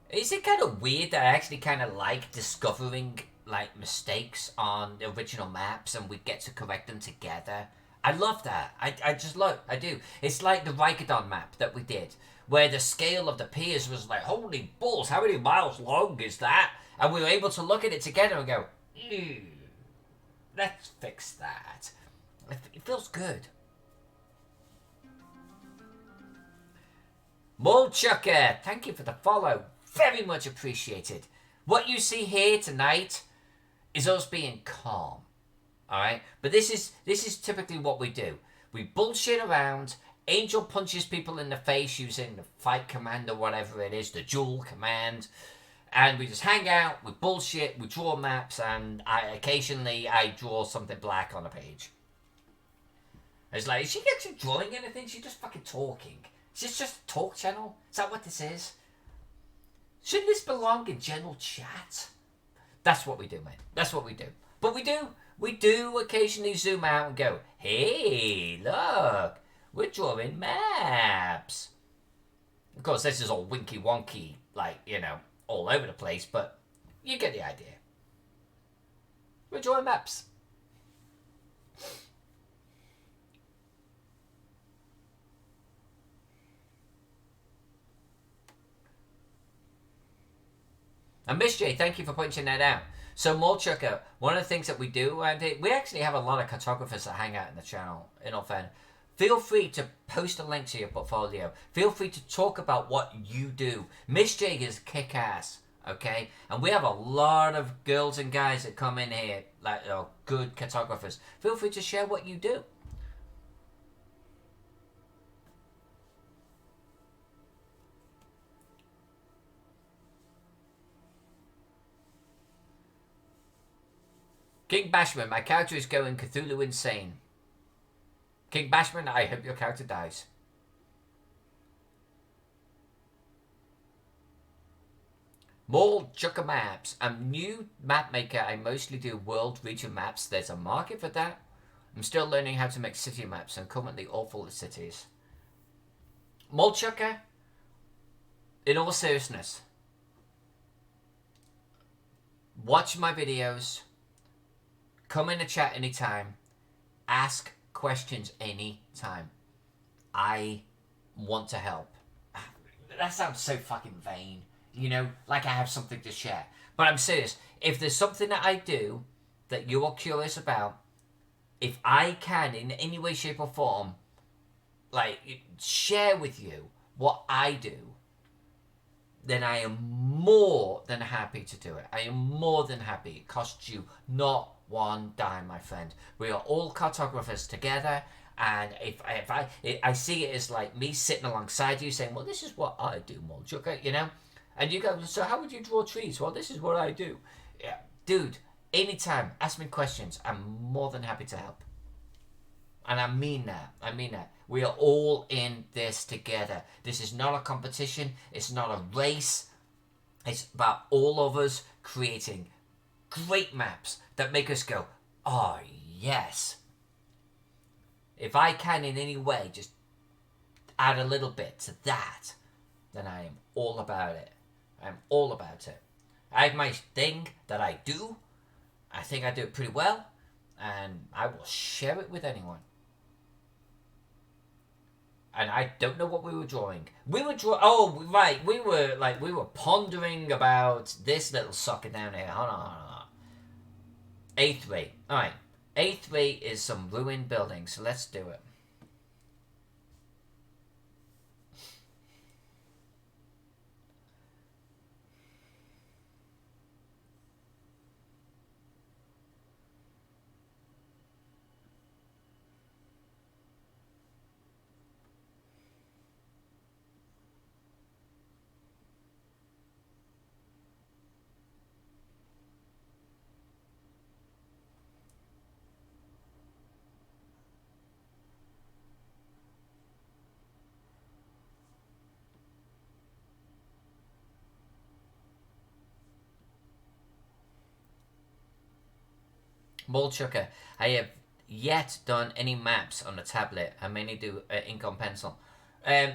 Is it kind of weird that I actually kind of like discovering like mistakes on the original maps and we get to correct them together? I love that. I just love. I do. It's like the Rikadon map that we did, where the scale of the piers was like, holy balls, how many miles long is that? And we were able to look at it together and go, let's fix that. It feels good. Mulchucker, thank you for the follow. Very much appreciated. What you see here tonight is us being calm. Alright? But this is typically what we do. We bullshit around. Angel punches people in the face using the fight command or whatever it is, the duel command. And we just hang out, we bullshit, we draw maps, and occasionally I draw something black on a page. It's like, is she actually drawing anything? She's just fucking talking. Is this just a talk channel? Is that what this is? Shouldn't this belong in general chat? That's what we do, mate. That's what we do. But we do occasionally zoom out and go, hey, look, we're drawing maps. Of course, this is all winky wonky, like, you know, all over the place, but you get the idea. We're drawing maps. And Miss J, thank you for pointing that out. So, Molchucker, one of the things that we do, and we actually have a lot of cartographers that hang out in the channel, in all fairness. Feel free to post a link to your portfolio. Feel free to talk about what you do. Miss J is kick-ass, okay? And we have a lot of girls and guys that come in here, like good cartographers. Feel free to share what you do. King Bashman, my character is going Cthulhu insane. King Bashman, I hope your character dies. More Chucker maps. I'm new map maker. I mostly do world region maps. There's a market for that. I'm still learning how to make city maps. I'm currently awful at cities. Molchucker, in all seriousness, watch my videos. Come in the chat anytime. Ask questions anytime. I want to help. That sounds so fucking vain. You know, like I have something to share. But I'm serious. If there's something that I do that you are curious about, if I can, in any way, shape, or form, like, share with you what I do, then I am more than happy to do it. I am more than happy. It costs you not one dime, my friend. We are all cartographers together, and if I see it as like me sitting alongside you saying, well, this is what I do, Molchuka, you know? And you go, so how would you draw trees? Well, this is what I do. Yeah, dude, anytime, ask me questions. I'm more than happy to help. And I mean that. I mean that. We are all in this together. This is not a competition. It's not a race. It's about all of us creating great maps that make us go, oh, yes. If I can in any way just add a little bit to that, then I am all about it. I'm all about it. I have my thing that I do. I think I do it pretty well. And I will share it with anyone. And I don't know what we were drawing. We were oh, right. We were pondering about this little sucker down here. Hold on. A3. Alright. A3 is some ruined buildings, so let's do it. Molchucker, I have yet done any maps on a tablet. I mainly do ink on pencil.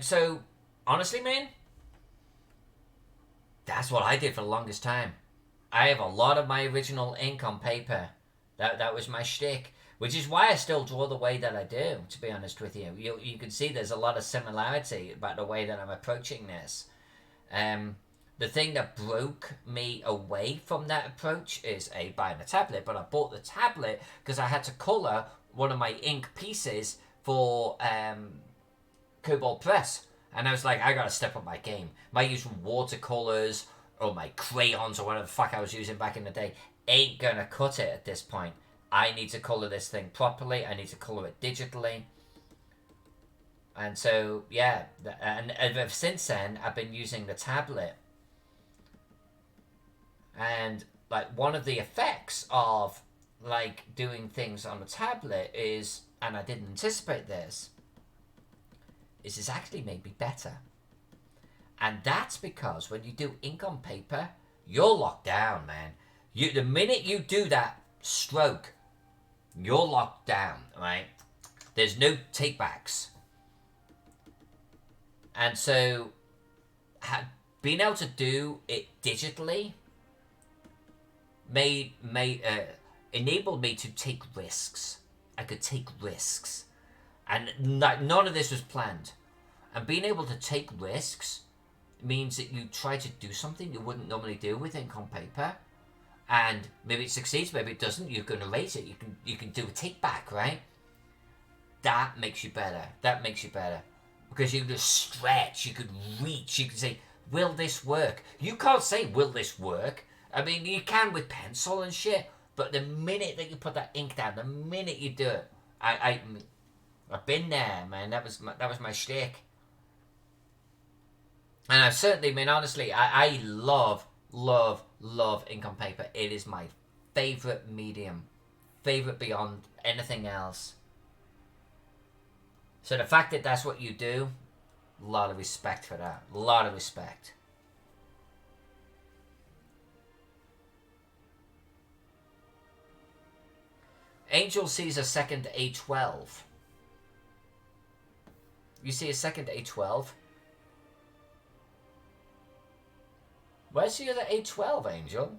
So, honestly, man, that's what I did for the longest time. I have a lot of my original ink on paper. That was my shtick. Which is why I still draw the way that I do, to be honest with you. You can see there's a lot of similarity about the way that I'm approaching this. The thing that broke me away from that approach is buying a tablet, but I bought the tablet because I had to colour one of my ink pieces for Cobalt Press. And I was like, I gotta step up my game. My use of watercolours or my crayons or whatever the fuck I was using back in the day ain't gonna cut it at this point. I need to colour this thing properly. I need to colour it digitally. And so, yeah. And ever since then, I've been using the tablet. And, like, one of the effects of, like, doing things on a tablet is, and I didn't anticipate this, is it's actually made me better. And that's because when you do ink on paper, you're locked down, man. The minute you do that stroke, you're locked down, right? There's no takebacks. And so, being able to do it digitally enabled me to take risks. I could take risks. And none of this was planned. And being able to take risks means that you try to do something you wouldn't normally do with ink on paper. And maybe it succeeds, maybe it doesn't. You can erase it. You can do a take back, right? That makes you better. That makes you better. Because you can just stretch, you could reach, you can say, will this work? You can't say, will this work? I mean, you can with pencil and shit, but the minute that you put that ink down, the minute you do it, I've been there, man. That was my shtick. And I've certainly, I mean, honestly, I love ink on paper. It is my favourite medium. Favourite beyond anything else. So the fact that that's what you do, a lot of respect for that. A lot of respect. Angel sees a second A12. You see a second A12? Where's the other A12, Angel?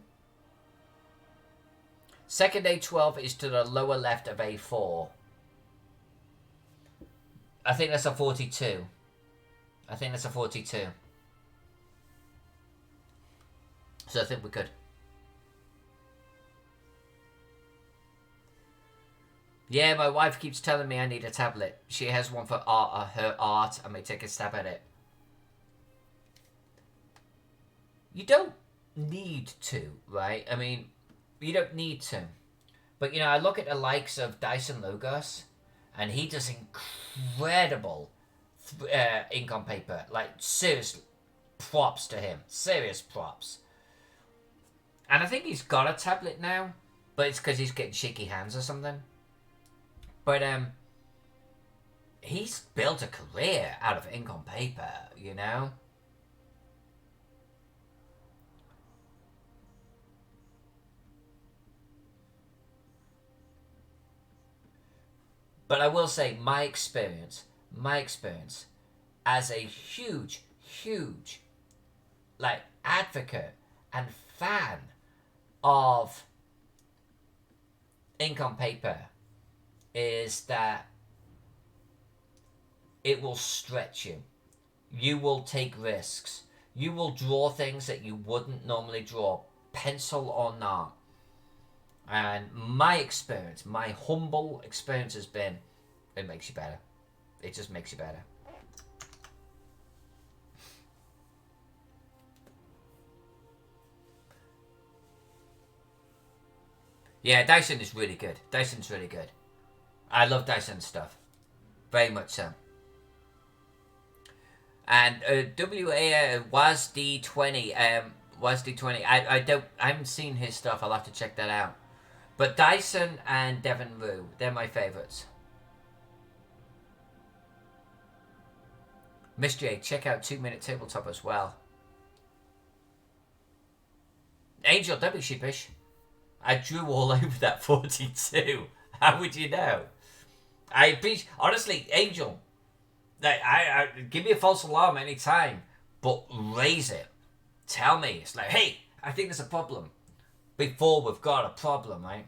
Second A12 is to the lower left of A4. I think that's a 42. I think that's a 42. So I think we're good. Yeah, my wife keeps telling me I need a tablet. She has one for her art. I may take a stab at it. You don't need to, right? I mean, you don't need to. But, I look at the likes of Dyson Logos, and he does incredible ink on paper. Like, serious props to him. Serious props. And I think he's got a tablet now, but it's because he's getting shaky hands or something. But, he's built a career out of ink on paper, But I will say, my experience, as a huge, like, advocate and fan of ink on paper is that it will stretch you. You will take risks. You will draw things that you wouldn't normally draw, pencil or not. And my experience, my humble experience has been, it makes you better. It just makes you better. Yeah, Dyson is really good. Dyson's really good. I love Dyson stuff. Very much so. And was D20. Was D20. I haven't seen his stuff. I'll have to check that out. But Dyson and Devon Rue, they're my favourites. Miss J, check out 2 Minute Tabletop as well. Angel, don't be sheepish. I drew all over that 42. How would you know? I appreciate, honestly, Angel, I give me a false alarm anytime, but raise it. Tell me. It's like, hey, I think there's a problem. Before we've got a problem, right?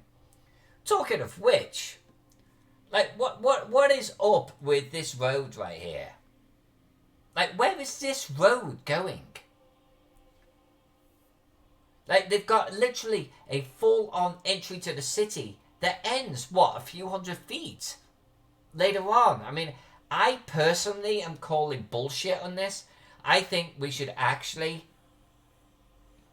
Talking of which, like, what is up with this road right here? Like, where is this road going? Like, they've got literally a full-on entry to the city that ends, a few hundred feet later on. I mean, I personally am calling bullshit on this. I think we should actually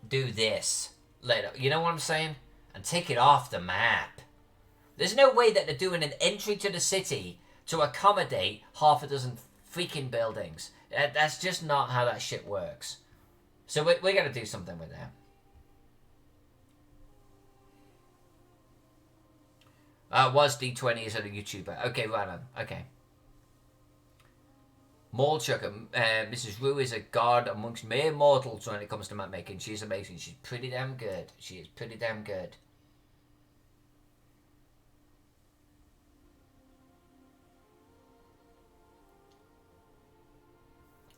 do this later. You know what I'm saying? And take it off the map. There's no way that they're doing an entry to the city to accommodate half a dozen freaking buildings. That's just not how that shit works. So we're going to do something with that. Was D20 is a YouTuber. Okay, right on. Okay. Maulchuck, Mrs. Rue is a god amongst mere mortals when it comes to map making. She's amazing. She's pretty damn good. She is pretty damn good.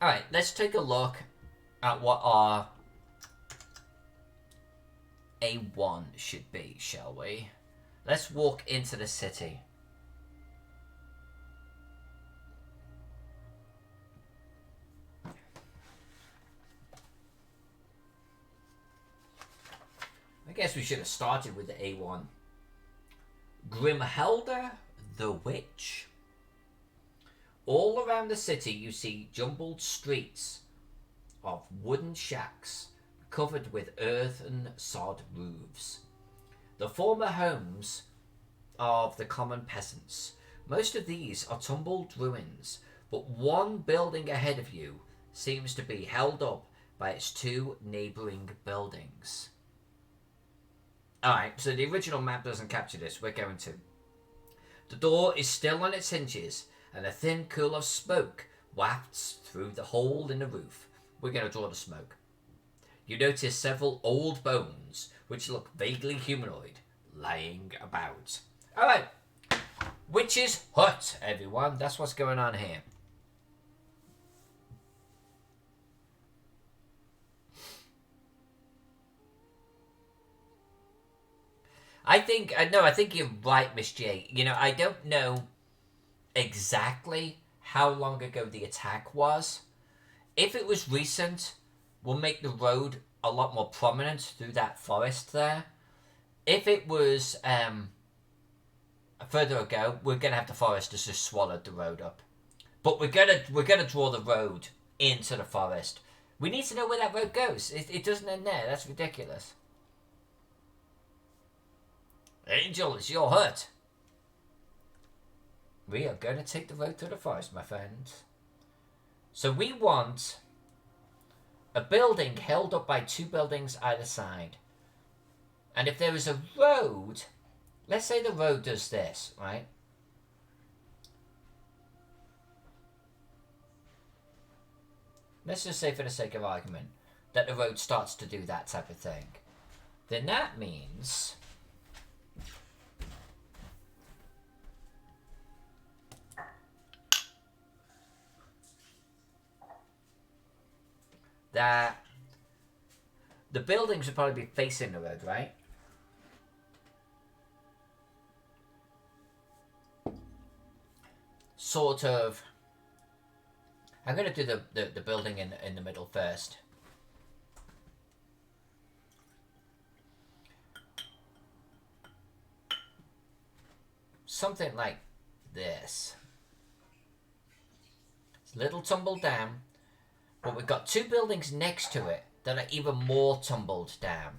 Alright, let's take a look at what our A1 should be, shall we? Let's walk into the city. I guess we should have started with the A1. Grimhelda the Witch. All around the city you see jumbled streets of wooden shacks covered with earthen sod roofs. The former homes of the common peasants. Most of these are tumbled ruins, but one building ahead of you seems to be held up by its two neighbouring buildings. Alright, so the original map doesn't capture this. We're going to. The door is still on its hinges, and a thin cool of smoke wafts through the hole in the roof. We're going to draw the smoke. You notice several old bones, which look vaguely humanoid, lying about. Alright. Witch's Hut, everyone. That's what's going on here. I think you're right, Miss J. I don't know exactly how long ago the attack was. If it was recent, we'll make the road a lot more prominent through that forest there. If it was further ago, we're gonna have the forest just swallowed the road up. But we're gonna draw the road into the forest. We need to know where that road goes. It doesn't end there. That's ridiculous. Angel, it's your hut. We are going to take the road through the forest, my friends. So we want a building held up by 2 buildings either side. And if there is a road, let's say the road does this, right? Let's just say, for the sake of argument, that the road starts to do that type of thing. Then that means that the buildings would probably be facing the road, right? Sort of. I'm going to do the building in the middle first. Something like this. It's a little tumbled down, but we've got 2 buildings next to it that are even more tumbled down.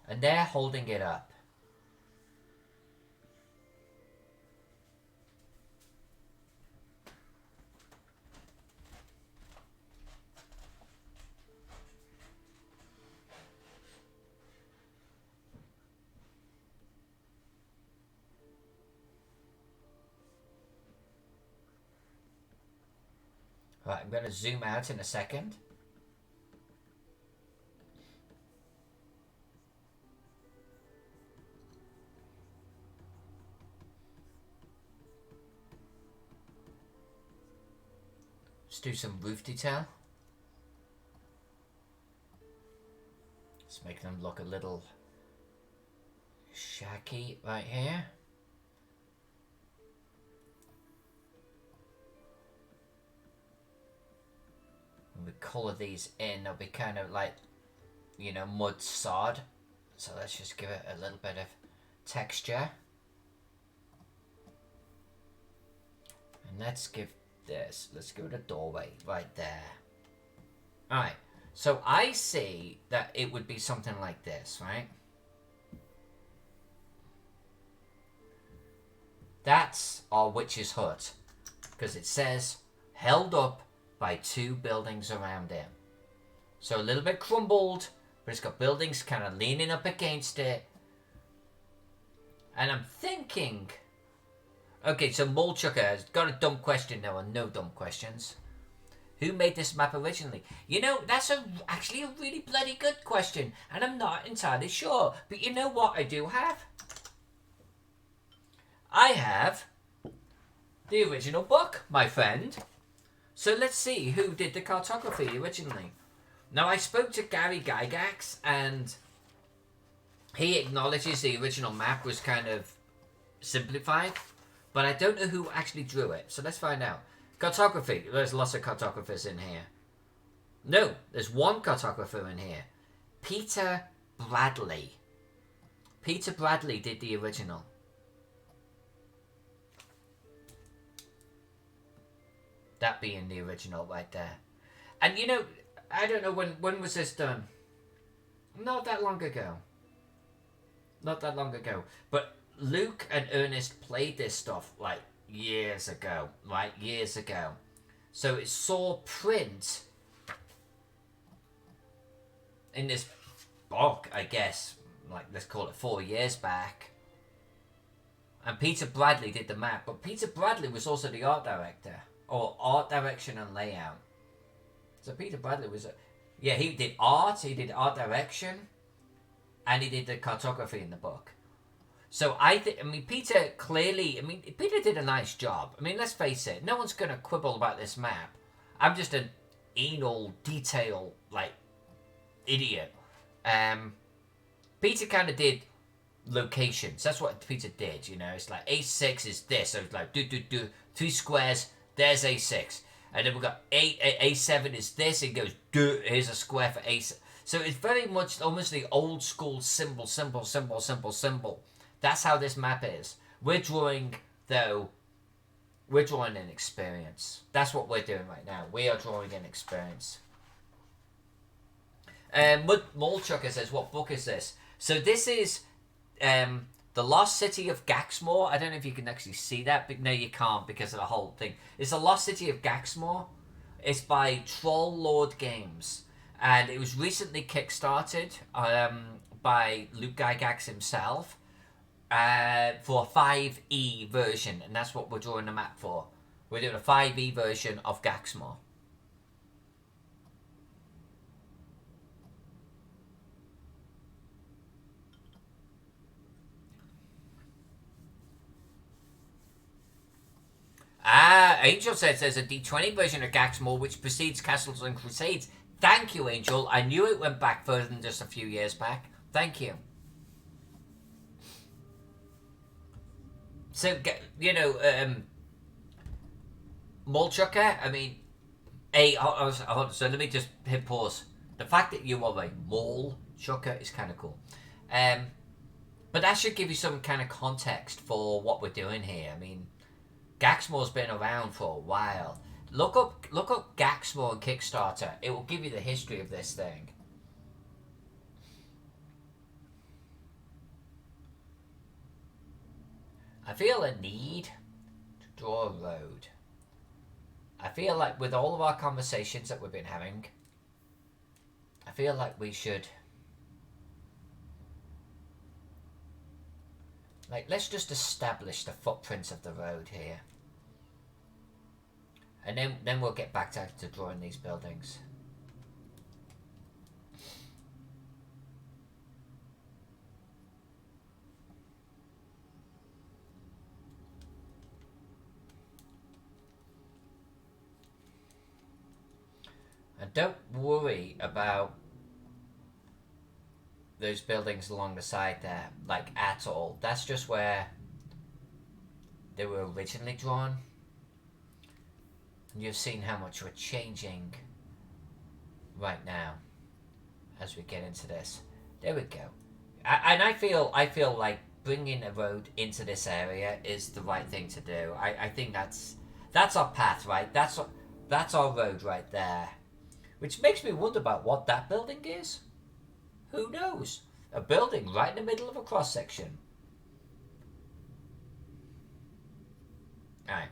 And they're holding it up. Right, I'm going to zoom out in a second. Let's do some roof detail. Let's make them look a little shaky right here. When we colour these in, they'll be kind of like, you know, mud sod. So let's just give it a little bit of texture. And let's give it a doorway right there. Alright, so I see that it would be something like this, right? That's our witch's hut, because it says held up by 2 buildings around him. So a little bit crumbled, but it's got buildings kind of leaning up against it. And I'm thinking, okay, so Mulchucker has got a dumb question now, and no dumb questions. Who made this map originally? You know, that's actually a really bloody good question, and I'm not entirely sure. But you know what I do have? I have the original book, my friend. So let's see who did the cartography originally. Now, I spoke to Gary Gygax, and he acknowledges the original map was kind of simplified, but I don't know who actually drew it. So let's find out. Cartography. There's lots of cartographers in here. No, there's one cartographer in here. Peter Bradley. Peter Bradley did the original. That being the original right there. And you know, I don't know when was this done? Not that long ago. Not that long ago. But Luke and Ernest played this stuff like years ago. Right? Years ago. So it saw print in this book, I guess. Like, let's call it 4 years back. And Peter Bradley did the map. But Peter Bradley was also the art director. Or art direction and layout. So Peter Bradley was yeah, he did art direction, and he did the cartography in the book. So Peter did a nice job. I mean, let's face it, no one's gonna quibble about this map. I'm just an anal detail like idiot. Peter kind of did locations. That's what Peter did, you know. It's like A6 is this, so it's like 3 squares. There's A6. And then we've got A7 is this. It goes, here's a square for A7. So it's very much almost the old school symbol. That's how this map is. We're drawing, though, we're drawing in experience. That's what we're doing right now. We are drawing in experience. Mulchucker says, what book is this? So this is The Lost City of Gaxmoor. I don't know if you can actually see that, but no, you can't because of the whole thing. It's The Lost City of Gaxmoor. It's by Troll Lord Games. And it was recently kickstarted by Luke Gygax himself for a 5e version. And that's what we're drawing the map for. We're doing a 5e version of Gaxmoor. Angel says there's a D20 version of Gaxmoor which precedes Castles and Crusades. Thank you, Angel. I knew it went back further than just a few years back. Thank you. So, you know, Mulchucker, I mean, so let me just hit pause. The fact that you are a mole chucker is kind of cool. But that should give you some kind of context for what we're doing here. I mean, Gaxmoor's been around for a while. Look up Gaxmoor and Kickstarter. It will give you the history of this thing. I feel a need to draw a road. I feel like with all of our conversations that we've been having, I feel like we should, like, let's just establish the footprints of the road here. And then we'll get back to drawing these buildings. And don't worry about those buildings along the side there, like, at all. That's just where they were originally drawn. And you've seen how much we're changing right now as we get into this. There we go. I feel like bringing a road into this area is the right thing to do. I think that's our path, right? That's our road right there. Which makes me wonder about what that building is. Who knows? A building right in the middle of a cross section. Alright.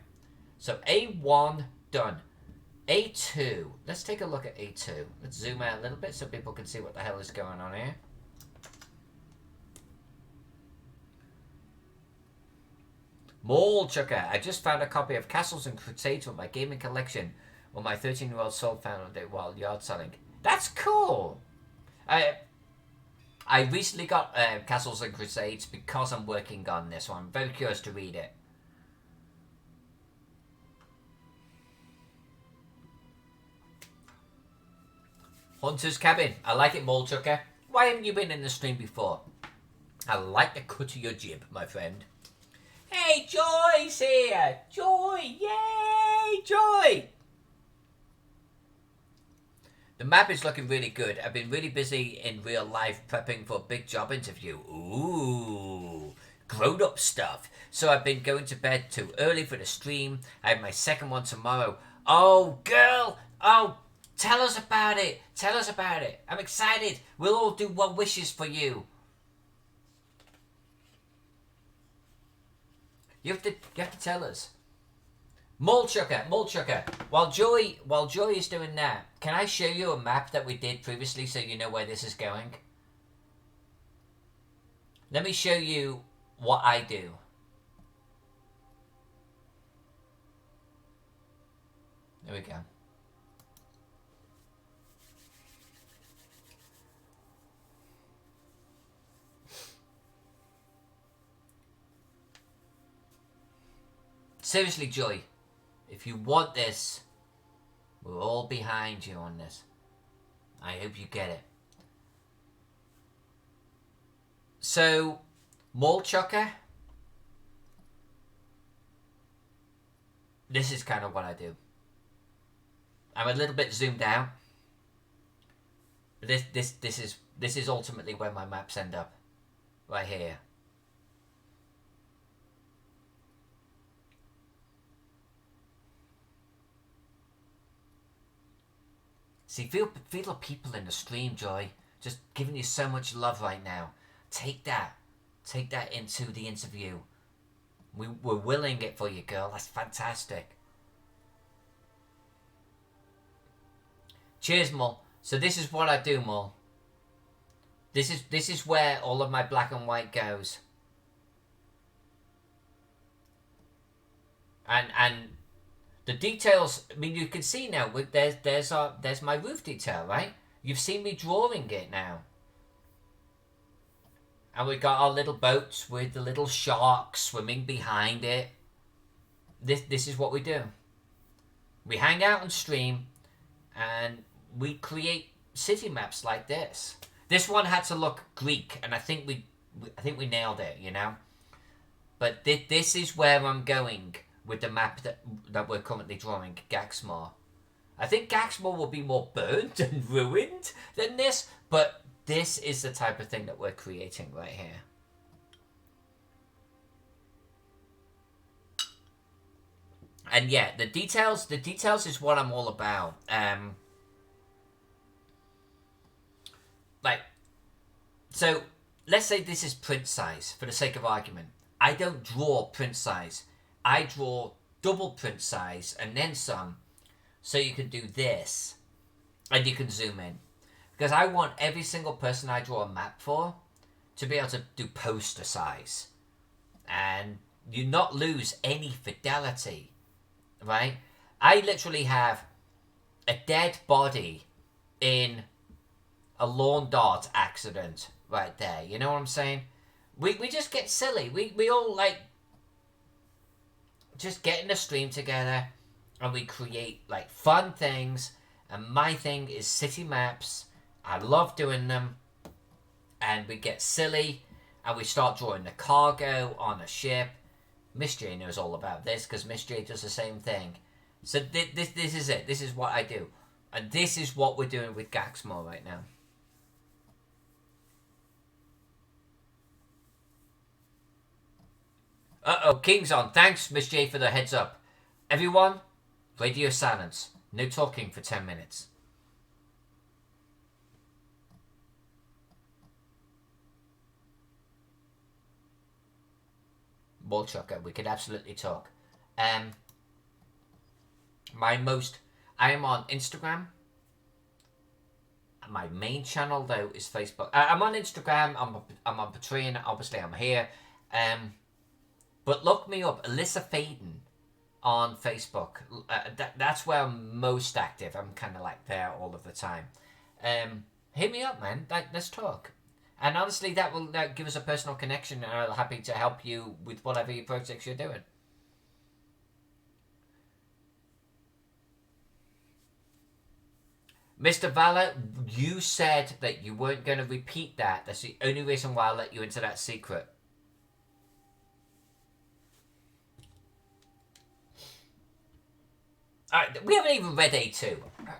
So A1 done. A2. Let's take a look at A2. Let's zoom out a little bit so people can see what the hell is going on here. Mall Chucker. I just found a copy of Castles and Crusades from my gaming collection when my 13-year-old soul found it while yard selling. That's cool. I recently got Castles and Crusades because I'm working on this one. I'm very curious to read it. Hunter's Cabin. I like it, Mole Chucker. Why haven't you been in the stream before? I like the cut of your jib, my friend. Hey, Joy's here! Joy! Yay! Joy! The map is looking really good. I've been really busy in real life prepping for a big job interview. Ooh, grown-up stuff. So I've been going to bed too early for the stream. I have my second one tomorrow. Oh, girl! Oh, tell us about it. Tell us about it. I'm excited. We'll all do well wishes for you. You have to tell us. Mulchucker. While Joy is doing that, can I show you a map that we did previously so you know where this is going? Let me show you what I do. There we go. Seriously, Joy, if you want this, we're all behind you on this. I hope you get it. So, Mulchucker, this is kind of what I do. I'm a little bit zoomed out. This is ultimately where my maps end up. Right here. See, feel the people in the stream, Joy. Just giving you so much love right now. Take that into the interview. We're willing it for you, girl. That's fantastic. Cheers, Mull. So this is what I do, Mull. This is where all of my black and white goes. And the details, I mean, you can see now, there's my roof detail, right? You've seen me drawing it now. And we've got our little boats with the little sharks swimming behind it. This is what we do. We hang out on stream and we create city maps like this. This one had to look Greek, and I think we nailed it, you know. But this is where I'm going with the map that we're currently drawing, Gaxmoor. I think Gaxmoor will be more burnt and ruined than this, but this is the type of thing that we're creating right here. And yeah, the details is what I'm all about. Like, so let's say this is print size for the sake of argument. I don't draw print size. I draw double print size and then some, so you can do this and you can zoom in, because I want every single person I draw a map for to be able to do poster size and you not lose any fidelity, right? I literally have a dead body in a lawn dart accident right there. You know what I'm saying? We just get silly. We all like just get in the stream together and we create like fun things. And my thing is city maps. I love doing them. And we get silly and we start drawing the cargo on a ship. Miss J knows all about this because Miss J does the same thing. So this is it. This is what I do. And this is what we're doing with Gaxmoor right now. Uh-oh, King's on. Thanks, Miss J, for the heads up. Everyone, radio silence. No talking for 10 minutes. Ball chucker, we could absolutely talk. I am on Instagram. My main channel, though, is Facebook. I'm on Instagram. I'm on Patreon. Obviously, I'm here. But look me up, Alyssa Faden, on Facebook. That's where I'm most active. I'm kind of like there all of the time. Hit me up, man. Let's talk. And honestly, that will give us a personal connection, and I'm happy to help you with whatever your projects you're doing. Mr. Valor, you said that you weren't going to repeat that. That's the only reason why I let you into that secret. Alright, we haven't even read A2.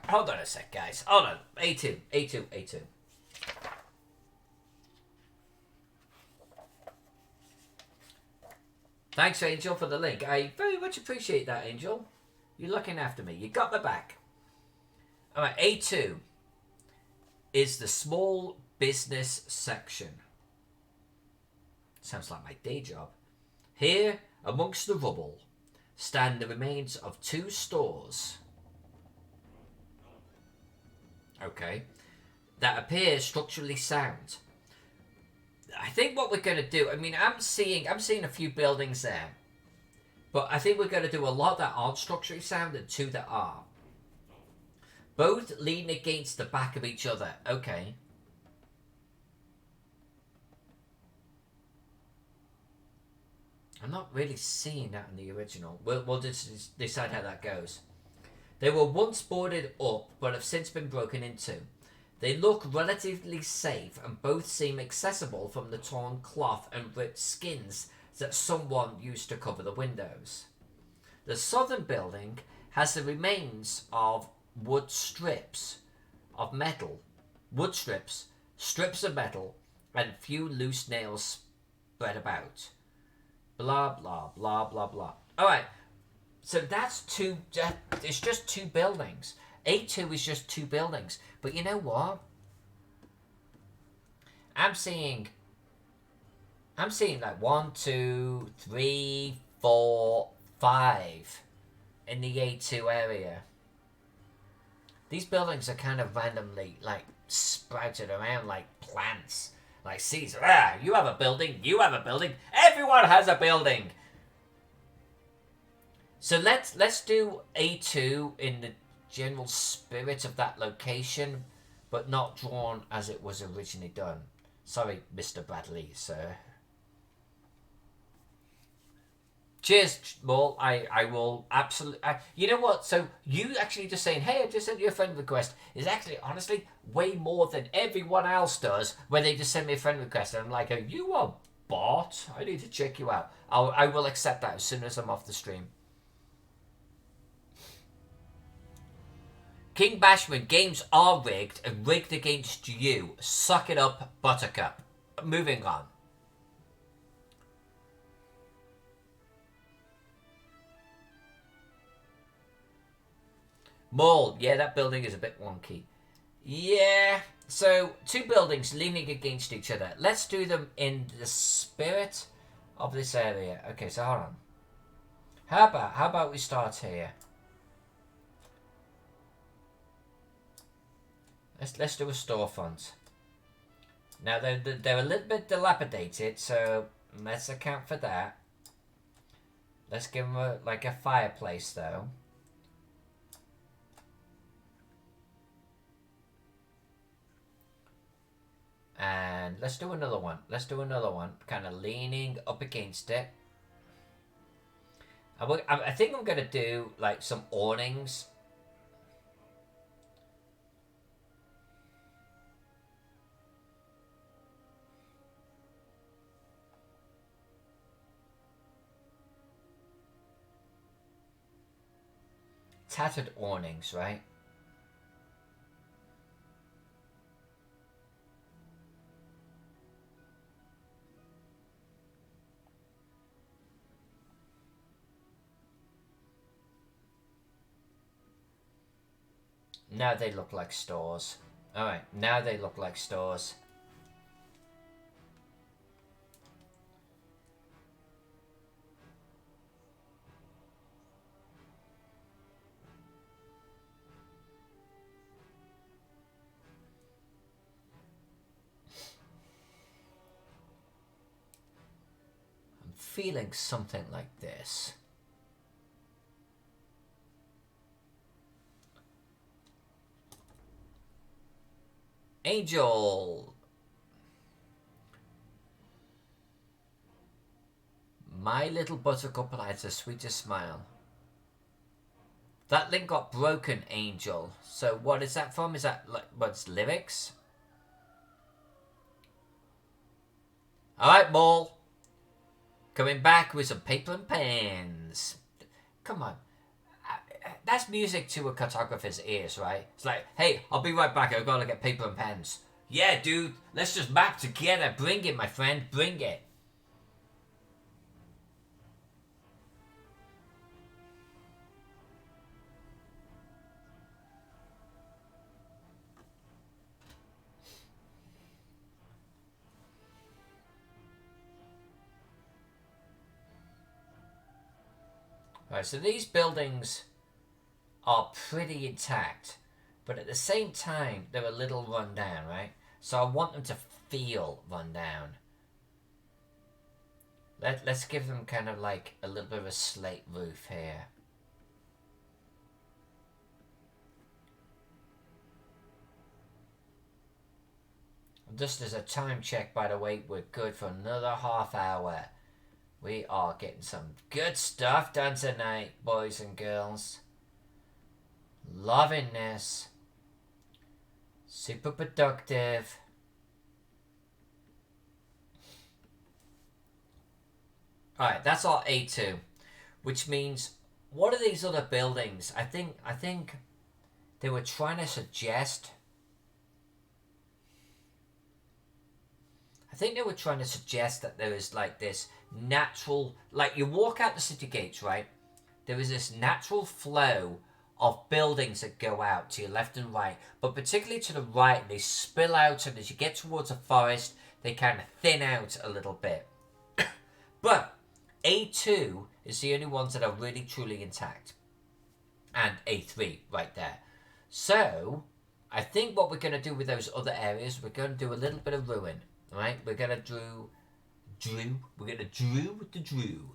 Hold on a sec, guys. Hold on. A2. Thanks, Angel, for the link. I very much appreciate that, Angel. You're looking after me. You got my back. Alright, A2 is the small business section. Sounds like my day job. Here, amongst the rubble, stand the remains of 2 stores. Okay. That appear structurally sound. I think what we're going to do, I mean, I'm seeing a few buildings there. But I think we're going to do a lot that aren't structurally sound and 2 that are. Both lean against the back of each other. Okay. I'm not really seeing that in the original. We'll just decide how that goes. They were once boarded up, but have since been broken into. They look relatively safe, and both seem accessible from the torn cloth and ripped skins that someone used to cover the windows. The southern building has the remains of strips of metal, and a few loose nails spread about. Blah, blah, blah, blah, blah. Alright, so that's it's just 2 buildings. A2 is just 2 buildings. But you know what? I'm seeing like 1, 2, 3, 4, 5 in the A2 area. These buildings are kind of randomly like sprouted around like plants. Like Caesar, you have a building, you have a building, everyone has a building. So let's do A2 in the general spirit of that location, but not drawn as it was originally done. Sorry, Mr. Bradley, sir. Cheers, Maul. I will absolutely... you know what? So you actually just saying, hey, I just sent you a friend request is actually, honestly, way more than everyone else does when they just send me a friend request. And I'm like, are you a bot? I need to check you out. I will accept that as soon as I'm off the stream. King Bashman, games are rigged and rigged against you. Suck it up, Buttercup. Moving on. Mall, yeah, that building is a bit wonky. Yeah, so 2 buildings leaning against each other. Let's do them in the spirit of this area. Okay, so hold on. How about we start here? Let's do a storefront. Now they're a little bit dilapidated, so let's account for that. Let's give them a fireplace though. And let's do another one. Let's do another one, kind of leaning up against it. I think I'm gonna do like some awnings. Tattered awnings, right? Now they look like stores. Alright, now they look like stores. I'm feeling something like this. Angel. My little buttercup has the sweetest smile. That link got broken, Angel. So what is that from? Is that what's lyrics? Alright, Maul. Coming back with some paper and pens. Come on. That's music to a cartographer's ears, right? It's like, hey, I'll be right back. I've got to get paper and pens. Yeah, dude. Let's just map together. Bring it, my friend. Bring it. Right, so these buildings are pretty intact, but at the same time, they're a little run down, right? So I want them to feel run down. Let's give them kind of like a little bit of a slate roof here. Just as a time check, by the way, we're good for another half hour. We are getting some good stuff done tonight, boys and girls. Loving this. Super productive. Alright, that's our A2. Which means, what are these other buildings? I think they were trying to suggest... I think they were trying to suggest that there is like this natural... Like, you walk out the city gates, right? There is this natural flow of buildings that go out to your left and right, but particularly to the right, they spill out, and as you get towards a forest, they kind of thin out a little bit. But A2 is the only ones that are really truly intact, and A3 right there. So I think what we're going to do with those other areas, we're going to do a little bit of ruin, right? We're going to drew with the Drew.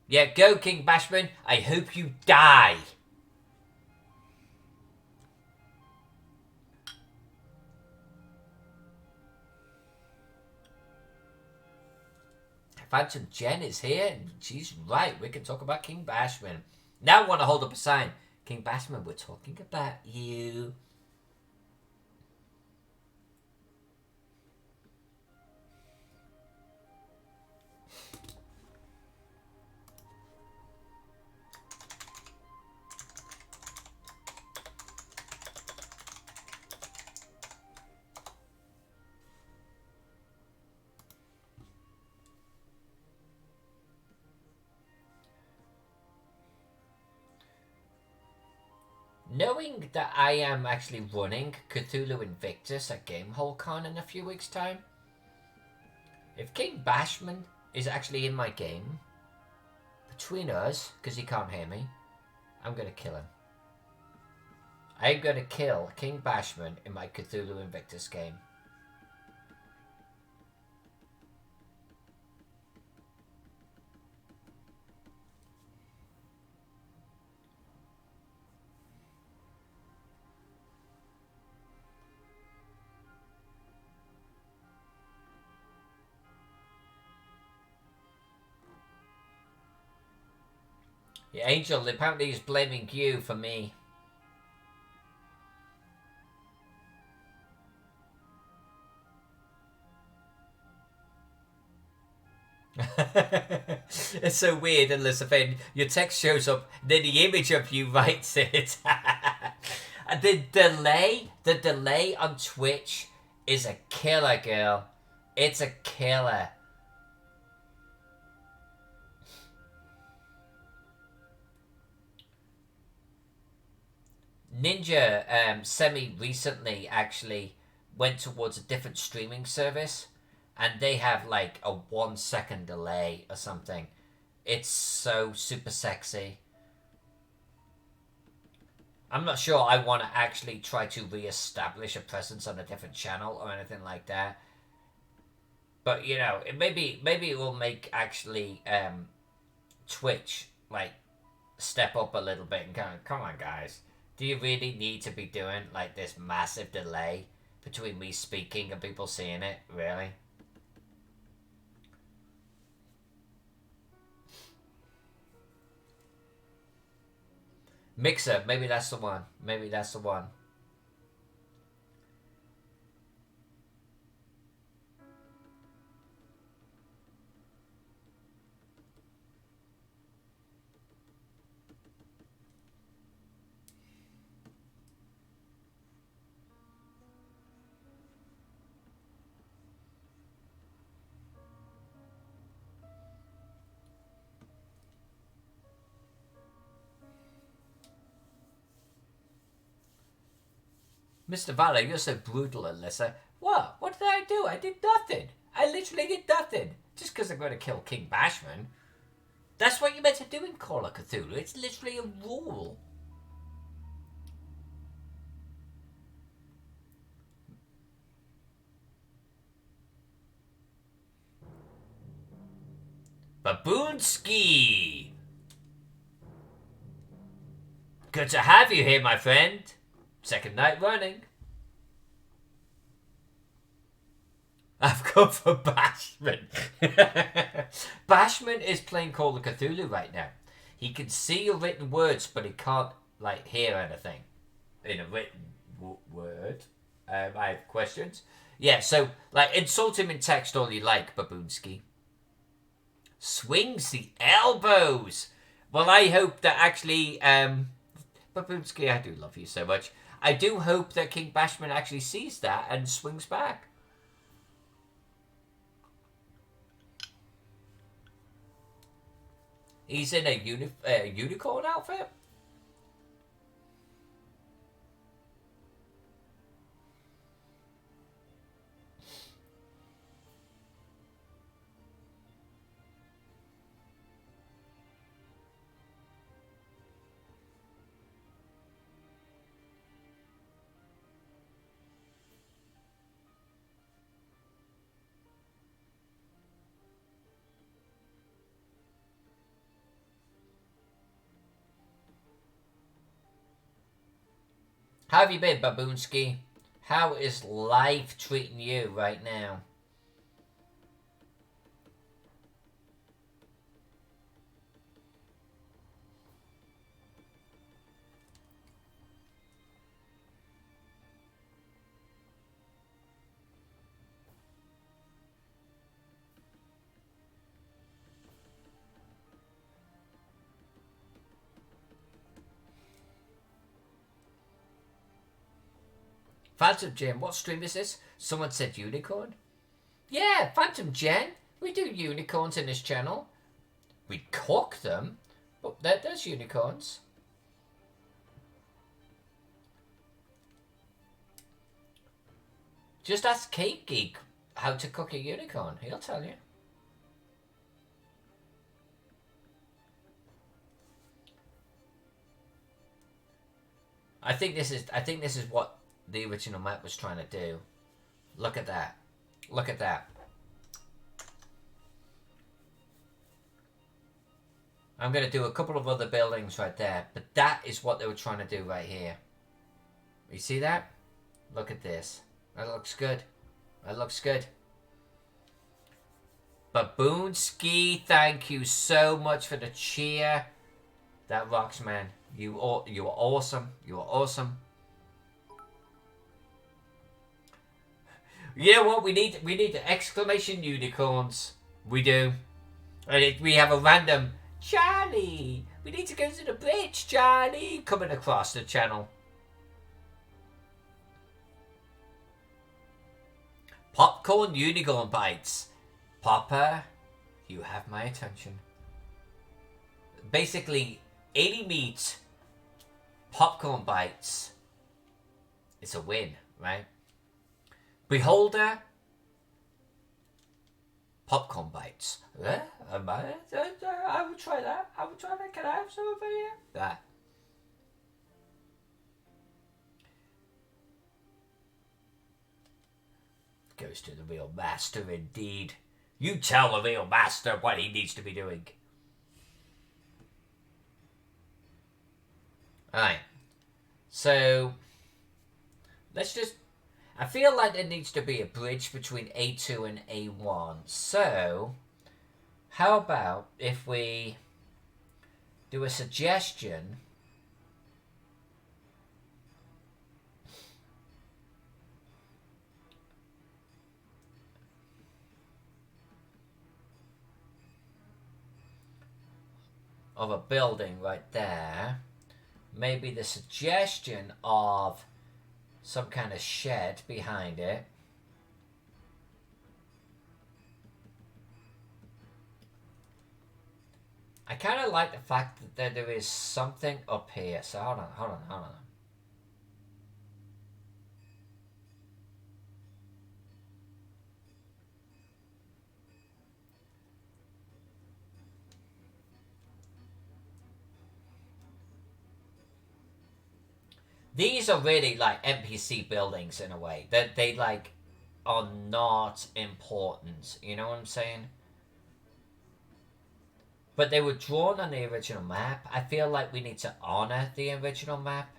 Yeah, go King Bashman. I hope you die. Phantom Jen is here, and she's right. We can talk about King Bashman. Now I want to hold up a sign. King Bashman, we're talking about you. Knowing that I am actually running Cthulhu Invictus at GameholeCon in a few weeks' time, if King Bashman is actually in my game, between us, because he can't hear me, I'm going to kill him. I'm going to kill King Bashman in my Cthulhu Invictus game. Yeah, Angel, apparently he's blaming you for me. It's so weird, Elizabeth. Your text shows up, then the image of you writes it. The delay on Twitch is a killer, girl. It's a killer. Ninja semi-recently actually went towards a different streaming service, and they have like a 1 second delay or something. It's so super sexy. I'm not sure I want to actually try to re-establish a presence on a different channel or anything like that. But you know, maybe it will make actually Twitch like step up a little bit and kind of, come on guys, do you really need to be doing like this massive delay between me speaking and people seeing it? Really? Mixer, maybe that's the one. Maybe that's the one. Mr. Valor, you're so brutal, Alyssa. What? What did I do? I did nothing. I literally did nothing. Just because I'm going to kill King Bashman. That's what you're meant to do in Call of Cthulhu. It's literally a rule. Baboonski! Good to have you here, my friend. Second night running. I've gone for Bashman. Bashman is playing Call of Cthulhu right now. He can see your written words, but he can't like hear anything in a written word. I have questions. Yeah, so like insult him in text all you like, Baboonski. Swings the elbows. Well, I hope that actually, Baboonski, I do love you so much. I do hope that King Bashman actually sees that and swings back. He's in a unicorn outfit? How have you been, Baboonski? How is life treating you right now? Phantom Jen, what stream is this? Someone said unicorn? Yeah, Phantom Jen. We do unicorns in this channel. We cook them, but there's unicorns. Just ask Cake Geek how to cook a unicorn. He'll tell you. I think this is what the original map was trying to do. Look at that. Look at that. I'm going to do a couple of other buildings right there, but that is what they were trying to do right here. You see that? Look at this. That looks good. That looks good. Baboonski, thank you so much for the cheer. That rocks, man. You are awesome. You are awesome. You know what? We need the exclamation unicorns. We do. And we have a random Charlie. We need to go to the bridge, Charlie. Coming across the channel. Popcorn unicorn bites. Papa, you have my attention. Basically, any meat, popcorn bites. It's a win, right? Beholder, popcorn bites. I would try that. I would try that. Can I have some over here? That. Goes to the real master indeed. You tell the real master what he needs to be doing. Alright. So, let's just... I feel like there needs to be a bridge between A2 and A1. So, how about if we do a suggestion of a building right there. Maybe the suggestion of some kind of shed behind it. I kind of like the fact that there is something up here. So hold on. These are really like NPC buildings in a way. That they like are not important. You know what I'm saying? But they were drawn on the original map. I feel like we need to honor the original map.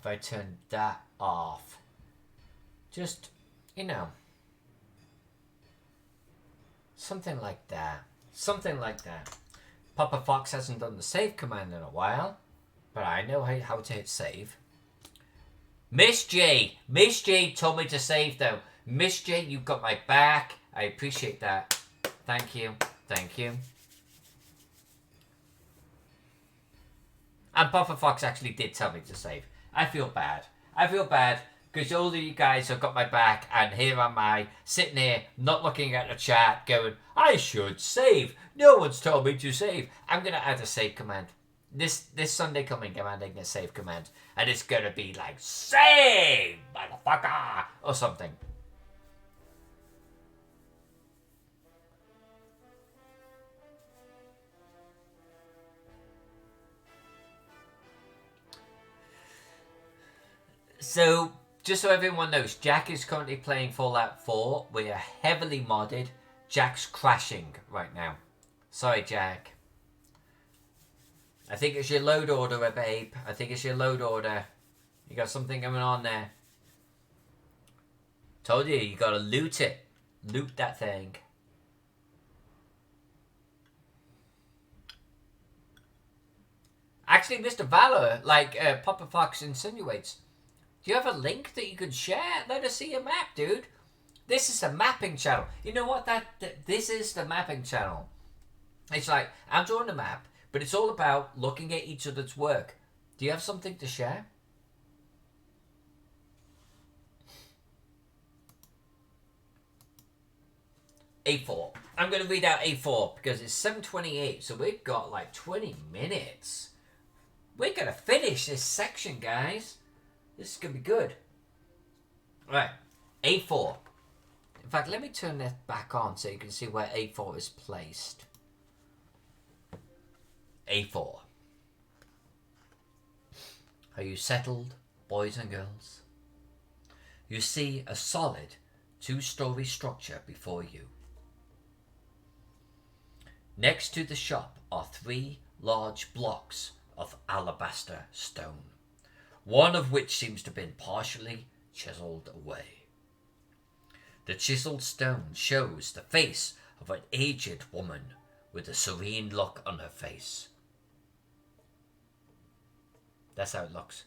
If I turn that off, just, you know, something like that. Something like that. Papa Fox hasn't done the save command in a while, but I know how to hit save. Miss J told me to save though. Miss J, you've got my back. I appreciate that. Thank you. And Papa Fox actually did tell me to save. I feel bad because all of you guys have got my back, and here am I sitting here not looking at the chat going, I should save. No one's told me to save. I'm going to add a save command. This Sunday coming, I'm adding a save command, and it's going to be like, save, motherfucker, or something. So, just so everyone knows, Jack is currently playing Fallout 4. We are heavily modded. Jack's crashing right now. Sorry, Jack. I think it's your load order, babe. I think it's your load order. You got something going on there. Told you, you gotta loot it. Loot that thing. Actually, Mr. Valor, like Papa Fox insinuates, do you have a link that you could share? Let us see a map, dude. This is a mapping channel. You know what? This is the mapping channel. It's like, I'm drawing a map, but it's all about looking at each other's work. Do you have something to share? A4. I'm going to read out A4 because it's 7:28, so we've got like 20 minutes. We're going to finish this section, guys. This is going to be good. Right. A4. In fact, let me turn this back on so you can see where A4 is placed. A4. Are you settled, boys and girls? You see a solid 2-story structure before you. Next to the shop are 3 large blocks of alabaster stone, one of which seems to have been partially chiseled away. The chiseled stone shows the face of an aged woman with a serene look on her face. That's how it looks.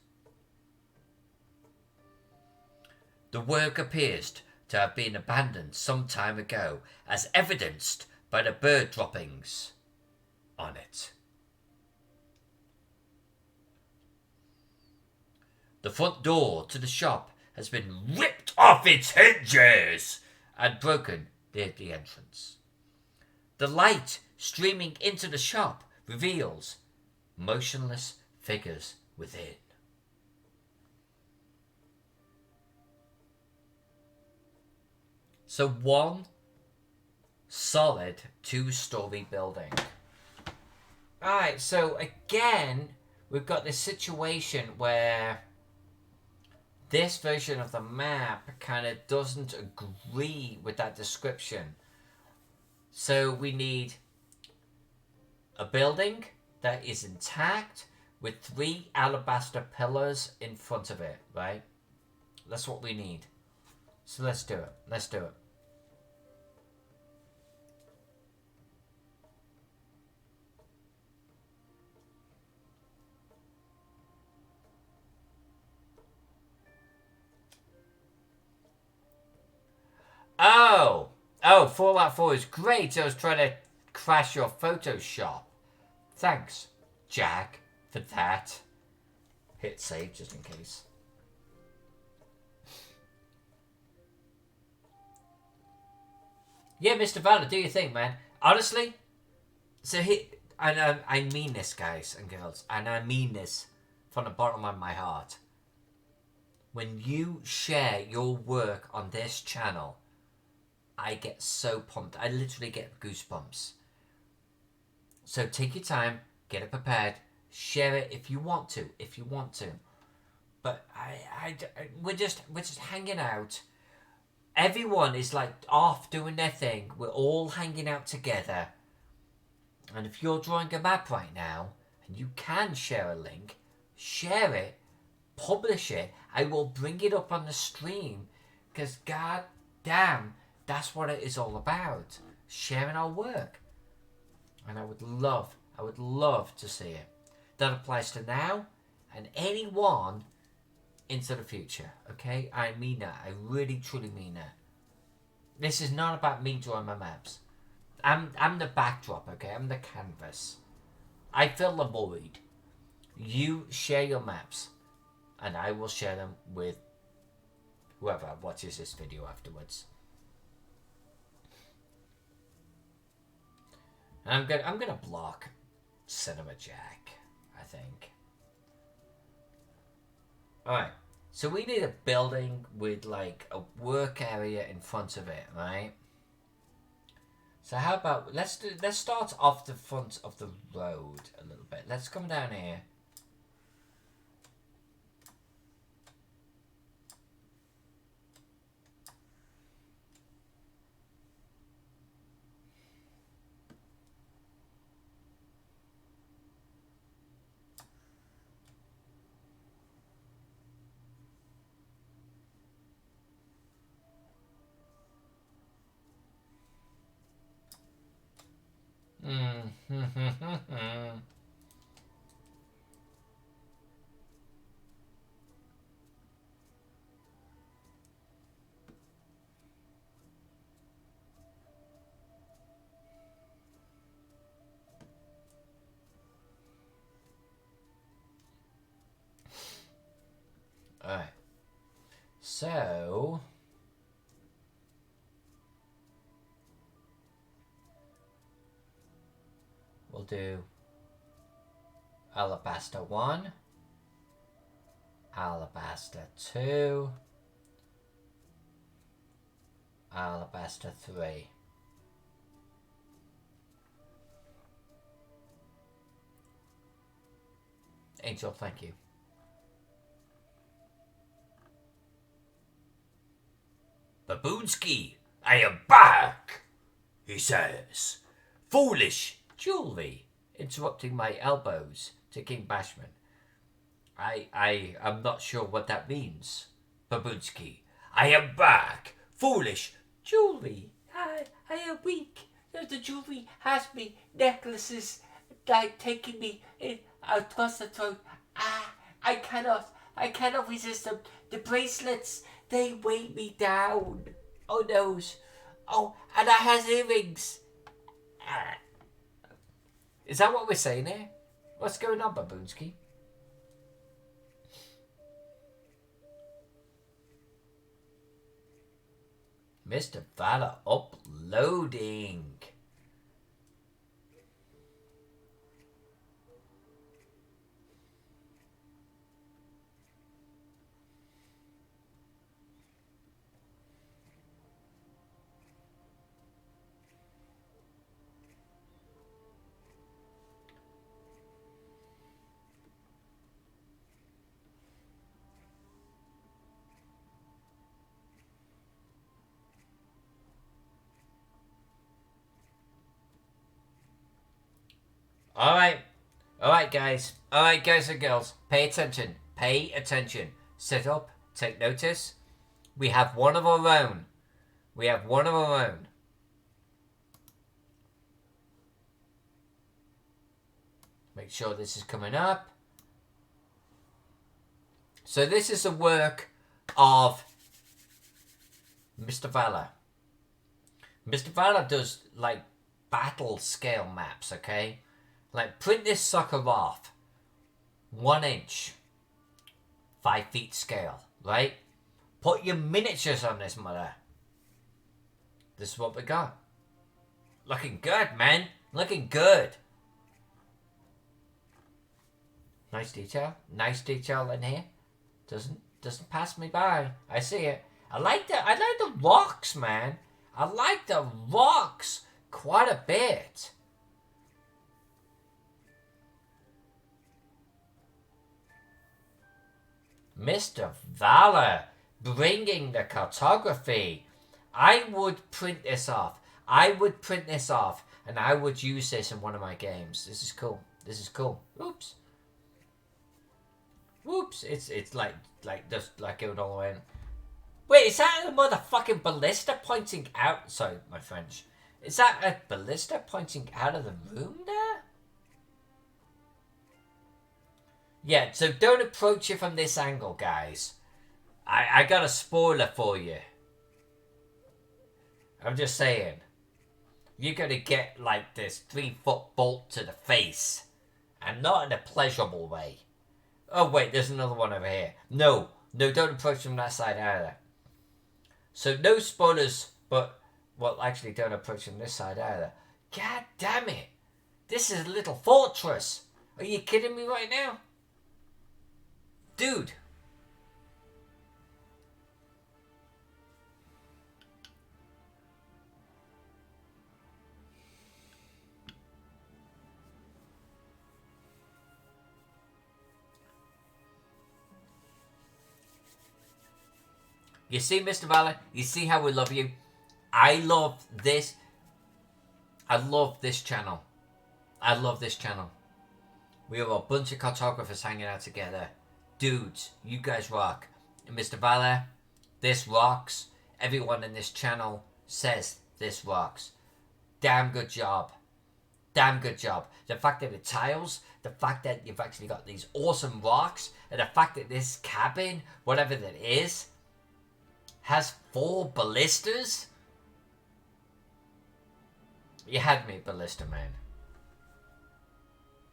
The work appears to have been abandoned some time ago, as evidenced by the bird droppings on it. The front door to the shop has been ripped off its hinges and broken near the entrance. The light streaming into the shop reveals motionless figures within. So one solid 2-story building. Alright, so again, we've got this situation where this version of the map kind of doesn't agree with that description. So we need a building that is intact with 3 alabaster pillars in front of it, right? That's what we need. So let's do it. Let's do it. Oh, Fallout 4 is great. I was trying to crash your Photoshop. Thanks, Jack, for that. Hit save just in case. Yeah, Mr. Valor, do your thing, man. Honestly, so I mean this, guys and girls, and I mean this from the bottom of my heart. When you share your work on this channel, I get so pumped. I literally get goosebumps. So take your time, get it prepared, share it if you want to. But we're just hanging out. Everyone is like off doing their thing. We're all hanging out together. And if you're drawing a map right now and you can share a link, share it, publish it. I will bring it up on the stream because god damn, that's what it is all about. Sharing our work. And I would love I would love to see it. That applies to now and anyone into the future, okay? I mean that. I really, truly mean that. This is not about me drawing my maps. I'm the backdrop, okay? I'm the canvas. I fill the void. You share your maps, and I will share them with whoever watches this video afterwards. And I'm gonna block Cinema Jack, I think. Alright, so we need a building with like a work area in front of it, right? So how about let's start off the front of the road a little bit. Let's come down here. Alright. So we'll do Alabaster 1, Alabaster 2, Alabaster 3. Angel, thank you. Baboonsky, I am back, he says. Foolish jewelry, interrupting my elbows to King Bashman. I am not sure what that means. Baboonsky, I am back. Foolish jewelry. I am weak. The jewelry has me. Necklaces, like taking me in across the throat. I cannot resist them. The bracelets, they weigh me down. Oh no. Oh, and I has earrings. Is that what we're saying here? What's going on, Baboonsky? Mr. Valor uploading. Alright guys. Alright guys and girls. Pay attention. Pay attention. Sit up. Take notice. We have one of our own. We have one of our own. Make sure this is coming up. So this is the work of Mr. Valor. Mr. Valor does like battle scale maps, okay? Like print this sucker off 1 inch, 5 feet scale, right? Put your miniatures on this mother. This is what we got. Looking good, man. Looking good. Nice detail. Nice detail in here. Doesn't pass me by. I see it. I like the rocks, man. I like the rocks quite a bit. Mr. Valor bringing the cartography. I would print this off. I would print this off and I would use this in one of my games. This is cool. This is cool. Oops. Whoops. It's like just like going all the way in. Wait, is that a motherfucking ballista pointing out? Sorry, my French. Is that a ballista pointing out of the room there? Yeah, so don't approach it from this angle, guys. I got a spoiler for you. I'm just saying. You're gonna get like this 3-foot bolt to the face. And not in a pleasurable way. Oh wait, there's another one over here. No, don't approach from that side either. So no spoilers, but, well, actually don't approach from this side either. God damn it. This is a little fortress. Are you kidding me right now? Dude. You see, Mr. Valor? You see how we love you? I love this. I love this channel. I love this channel. We are a bunch of cartographers hanging out together. Dudes, you guys rock. And Mr. Valor, this rocks. Everyone in this channel says this rocks. Damn good job. Damn good job. The fact that the tiles, the fact that you've actually got these awesome rocks, and the fact that this cabin, whatever that is, has 4 ballistas. You had me ballista, man.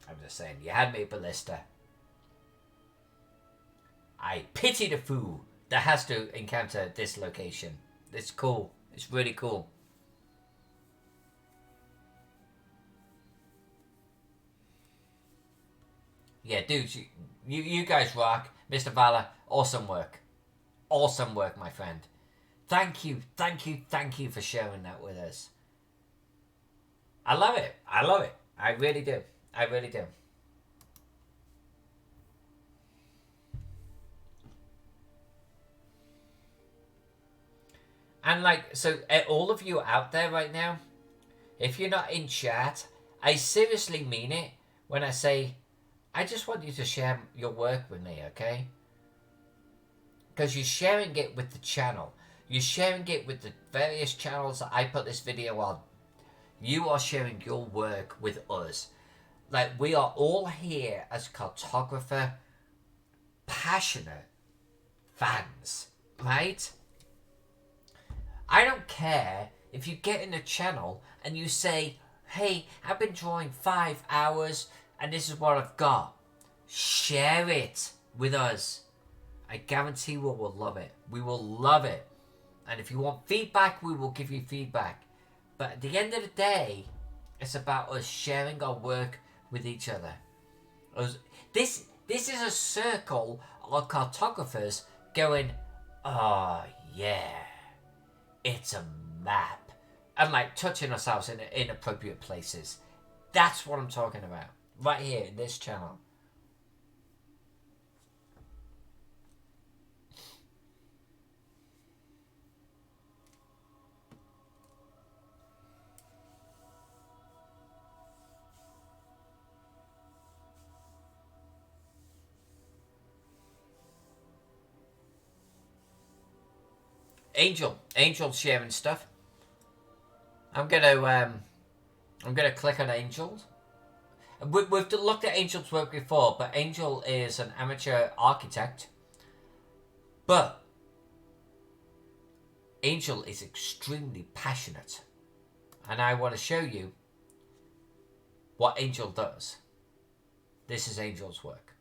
I'm just saying, you had me ballista. I pity the fool that has to encounter this location. It's cool. It's really cool. Yeah, dudes, you guys rock. Mr. Valor, awesome work. Awesome work, my friend. Thank you for sharing that with us. I love it. I really do. And like, so all of you out there right now, if you're not in chat, I seriously mean it when I say, I just want you to share your work with me, okay? Because you're sharing it with the channel. You're sharing it with the various channels that I put this video on. You are sharing your work with us. Like, we are all here as cartographer, passionate fans, right? I don't care if you get in a channel and you say, hey, I've been drawing 5 hours and this is what I've got. Share it with us. I guarantee we will love it. We will love it. And if you want feedback, we will give you feedback. But at the end of the day, it's about us sharing our work with each other. This is a circle of cartographers going, oh yeah, it's a map. And like touching ourselves in inappropriate places. That's what I'm talking about. Right here in this channel. Angel sharing stuff. I'm gonna click on Angel. We've looked at Angel's work before, but Angel is an amateur architect. But Angel is extremely passionate, and I want to show you what Angel does. This is Angel's work.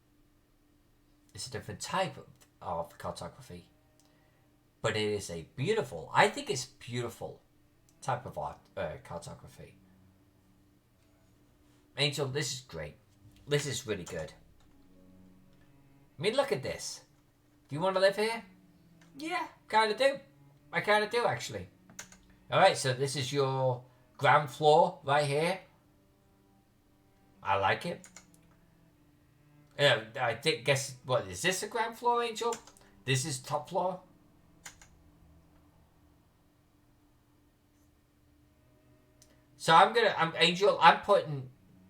It's a different type of cartography. But it is a beautiful, I think it's beautiful type of art, cartography. Angel, this is great. This is really good. I mean, look at this. Do you want to live here? Yeah, kind of do. I kind of do, actually. Alright, so this is your ground floor right here. I like it. I guess, what, is this a ground floor, Angel? This is top floor? So I'm Angel, I'm putting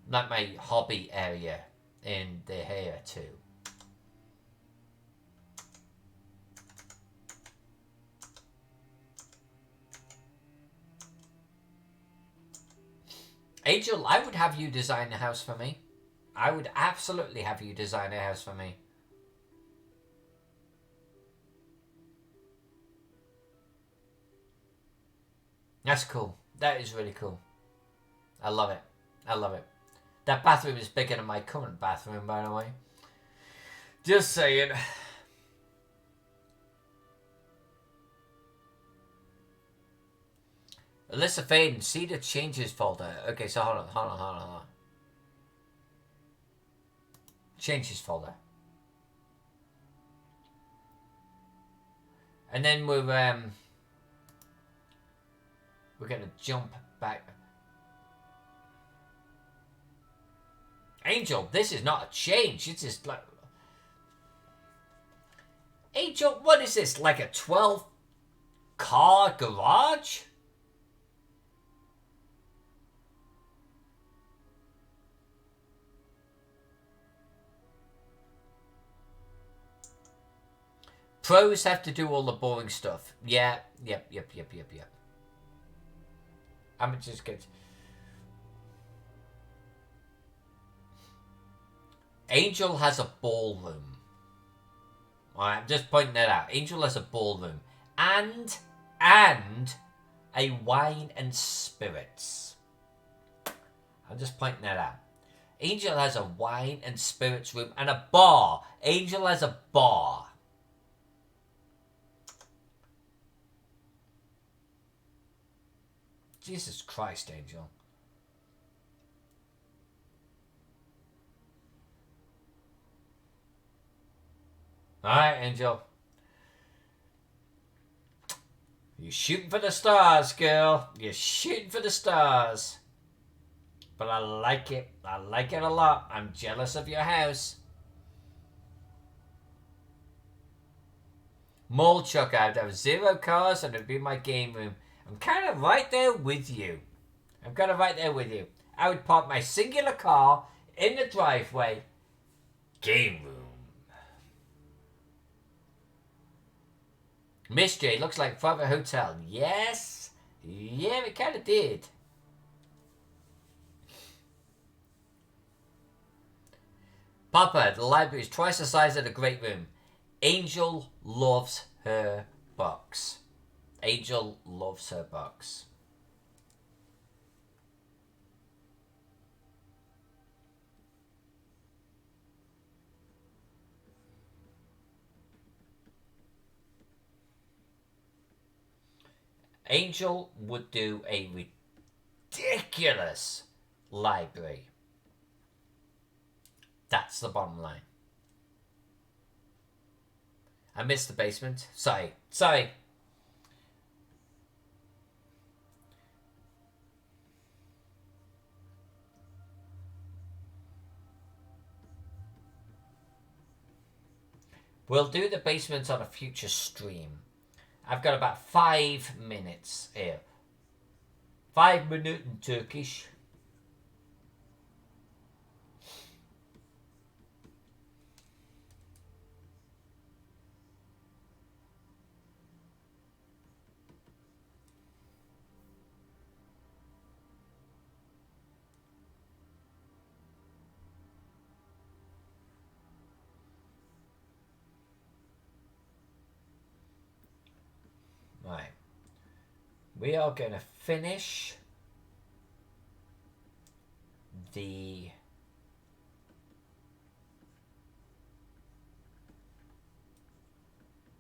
like my hobby area in the here too. Angel, I would have you design the house for me. I would absolutely have you design a house for me. That's cool. That is really cool. I love it. I love it. That bathroom is bigger than my current bathroom, by the way. Just saying. Alyssa Faden, see the changes folder. Okay, so hold on. Changes folder. And then we're gonna jump back. Angel, this is not a change. It's just like... Angel, what is this? Like a 12-car garage? Pros have to do all the boring stuff. Yeah, yep. I'm just good. Angel has a ballroom. Alright, I'm just pointing that out. Angel has a ballroom. And a wine and spirits. I'm just pointing that out. Angel has a wine and spirits room and a bar. Angel has a bar. Jesus Christ, Angel. Alright, Angel. You're shooting for the stars, girl. You're shooting for the stars. But I like it. I like it a lot. I'm jealous of your house. Mall chuck out. Have 0 cars and it'd be my game room. I'm kind of right there with you. I would park my singular car in the driveway. Game room. Miss J, looks like Father Hotel. Yes. Yeah, it kind of did. Papa, the library is twice the size of the great room. Angel loves her books. Angel loves her books. Angel would do a ridiculous library. That's the bottom line. I missed the basement. Sorry. We'll do the basement on a future stream. I've got about 5 minutes here. 5 minutes in Turkish. Right. We are going to finish the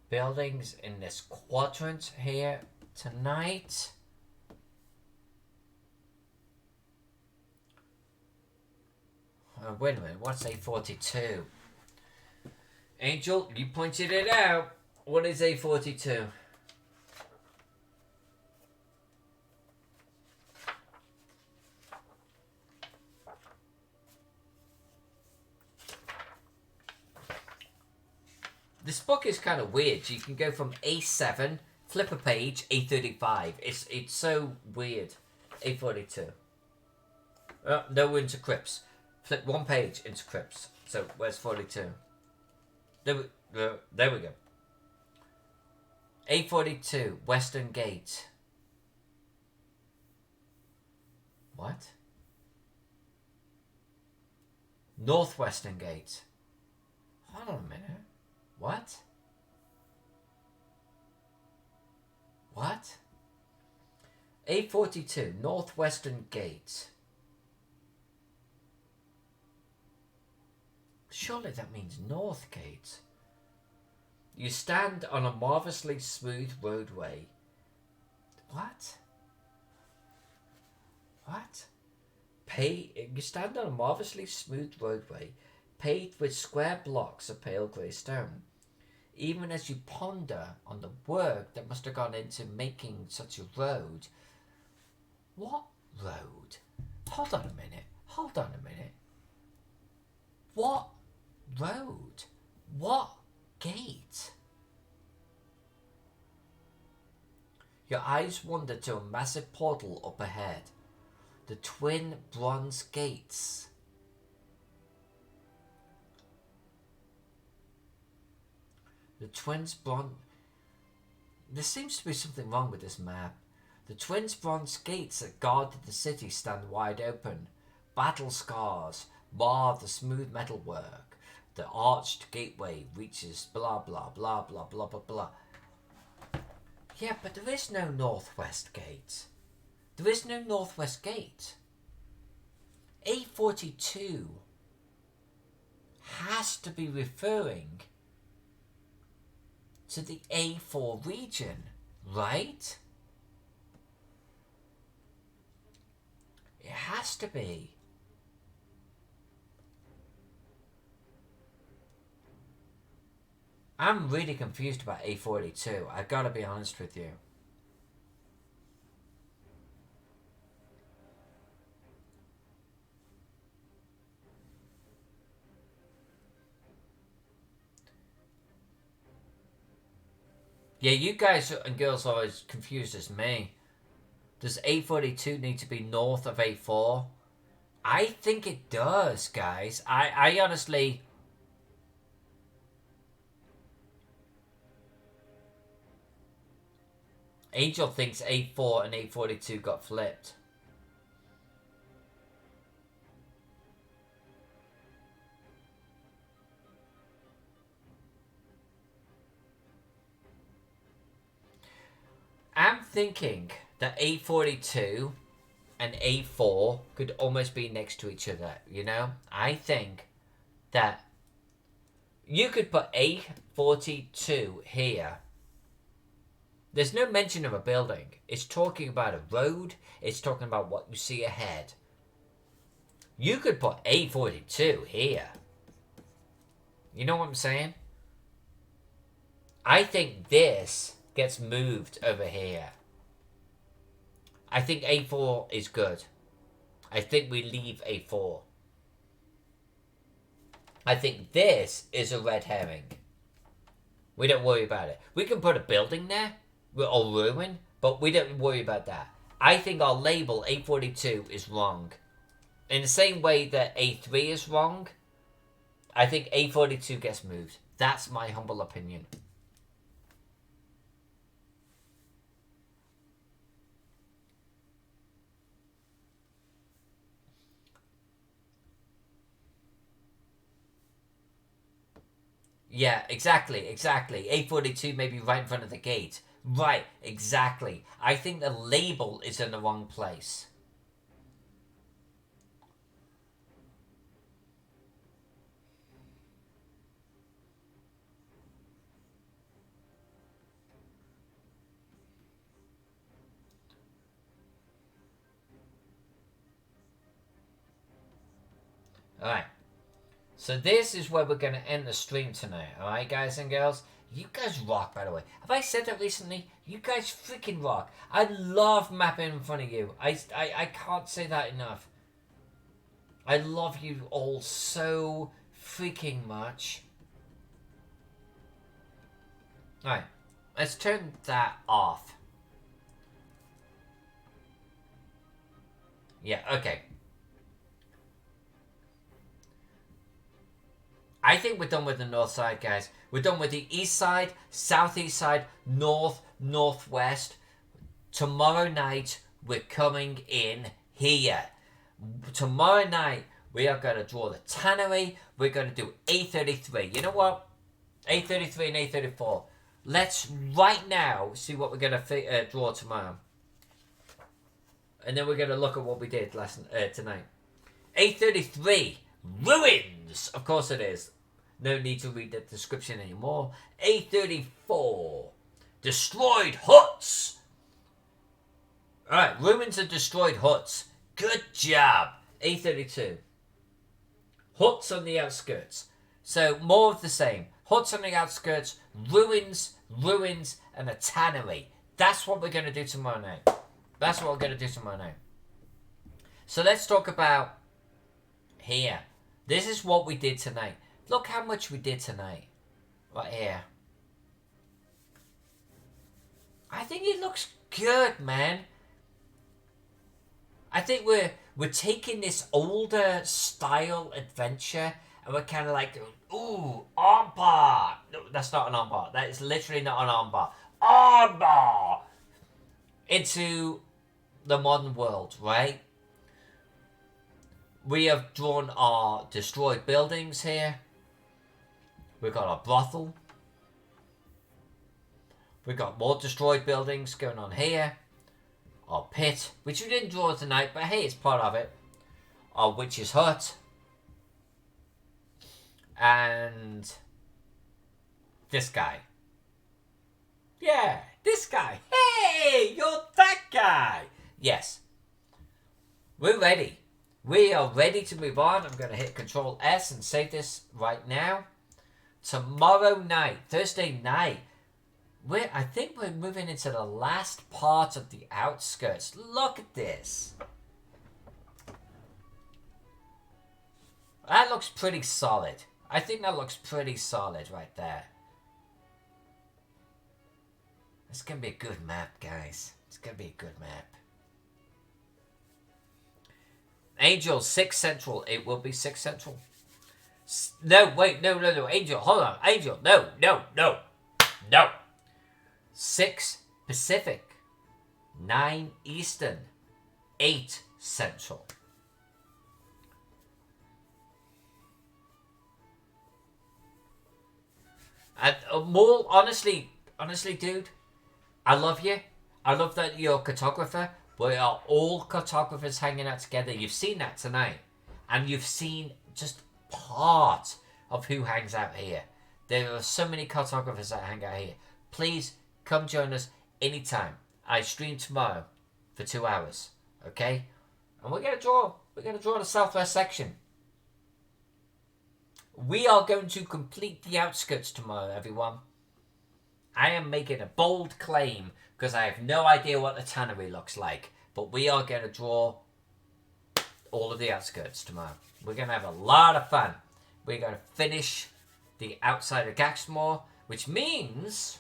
buildings in this quadrant here tonight. Wait a minute, what's A42? Angel, you pointed it out. What is A42? This book is kind of weird. You can go from A7, flip a page, A35. It's so weird. A42. No into crypts. Flip one page into crypts. So where's 42? There we go. A42, Western Gate. What? Northwestern Gate. Hold on a minute. What? What? A42, Northwestern Gate. Surely that means North Gate. You stand on a marvellously smooth roadway. What? What? You stand on a marvellously smooth roadway, paved with square blocks of pale grey stone. Even as you ponder on the work that must have gone into making such a road. What road? Hold on a minute. Hold on a minute. What road? What gate? Your eyes wander to a massive portal up ahead. The twin bronze gates. The twins bronze... There seems to be something wrong with this map. The twins bronze gates that guarded the city stand wide open. Battle scars mar the smooth metalwork. The arched gateway reaches blah blah blah blah blah blah blah. Yeah, but there is no northwest gate. There is no northwest gate. A42 has to be referring to the A4 region, right? It has to be. I'm really confused about A42. I gotta be honest with you. Yeah, you guys and girls are as confused as me. Does A42 need to be north of A4? I think it does, guys. I honestly... Angel thinks A4 and A42 got flipped. I'm thinking that A42 and A4 could almost be next to each other, you know? I think that you could put A42 here. There's no mention of a building. It's talking about a road. It's talking about what you see ahead. You could put A42 here. You know what I'm saying? I think this gets moved over here. I think A4 is good. I think we leave A4. I think this is a red herring. We don't worry about it. We can put a building there or ruin, but we don't worry about that. I think our label A42 is wrong. In the same way that A3 is wrong, I think A42 gets moved. That's my humble opinion. Yeah, exactly. A42 may be right in front of the gate. Right, exactly. I think the label is in the wrong place. Alright. So this is where we're going to end the stream tonight. Alright, guys and girls? You guys rock, by the way. Have I said that recently? You guys freaking rock. I love mapping in front of you. I can't say that enough. I love you all so freaking much. Alright. Let's turn that off. Yeah, okay. I think we're done with the north side, guys. We're done with the east side, southeast side, north, northwest. Tomorrow night, we're coming in here. Tomorrow night, We are going to draw the tannery. We're going to do A33. You know what? A33 and A34. Let's right now see what we're going to draw tomorrow. And then we're going to look at what we did tonight. A33, ruins. Of course it is. No need to read the description anymore. A34, destroyed huts. Alright, ruins and destroyed huts. Good job. A32, huts on the outskirts. So more of the same. Huts on the outskirts, ruins, and a tannery. That's what we're going to do tomorrow night. That's what we're going to do tomorrow night. So let's talk about here. This is what we did tonight. Look how much we did tonight. Right here. I think it looks good, man. I think we're taking this older style adventure and we're kind of like, ooh, armbar. No, that's not an armbar. That is literally not an armbar. Armbar! Into the modern world, right? We have drawn our destroyed buildings here. We've got our brothel. We've got more destroyed buildings going on here. Our pit, which we didn't draw tonight, but hey, it's part of it. Our witch's hut. And this guy. Yeah, this guy. Hey, you're that guy. Yes. We're ready. We are ready to move on. I'm going to hit Control S and save this right now. Tomorrow night, Thursday night, I think we're moving into the last part of the outskirts. Look at this. That looks pretty solid. I think that looks pretty solid right there. It's going to be a good map, guys. It's going to be a good map. Angel, 6 Central. It will be 6 Central. No, wait, no. Angel, hold on. Angel, no. 6 Pacific. 9 Eastern. 8 Central. And more, honestly, dude, I love you. I love that you're a cartographer. We are all cartographers hanging out together. You've seen that tonight. And you've seen just part of who hangs out here. There are so many cartographers that hang out here. Please come join us anytime. I stream tomorrow for 2 hours. Okay? And we're going to draw the southwest section. We are going to complete the outskirts tomorrow, everyone. I am making a bold claim because I have no idea what the tannery looks like. But we are going to draw all of the outskirts tomorrow. We're going to have a lot of fun. We're going to finish the outside of Gaxmoor, which means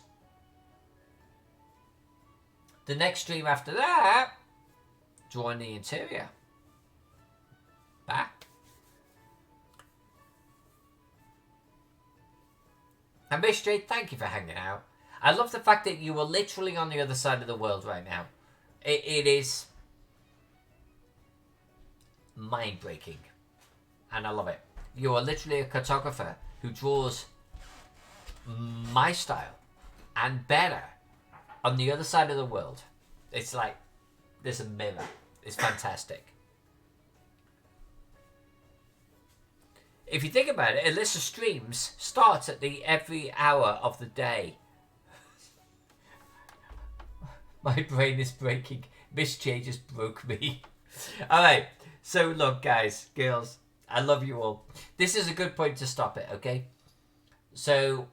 the next stream after that, drawing the interior. Back. And Miss Jade, thank you for hanging out. I love the fact that you are literally on the other side of the world right now. It is mind-breaking. And I love it. You are literally a cartographer who draws my style and better on the other side of the world. It's like there's a mirror. It's fantastic. If you think about it, Alyssa streams starts at every hour of the day. My brain is breaking. Miss J just broke me. Alright, so look guys, girls, I love you all. This is a good point to stop it, okay? So,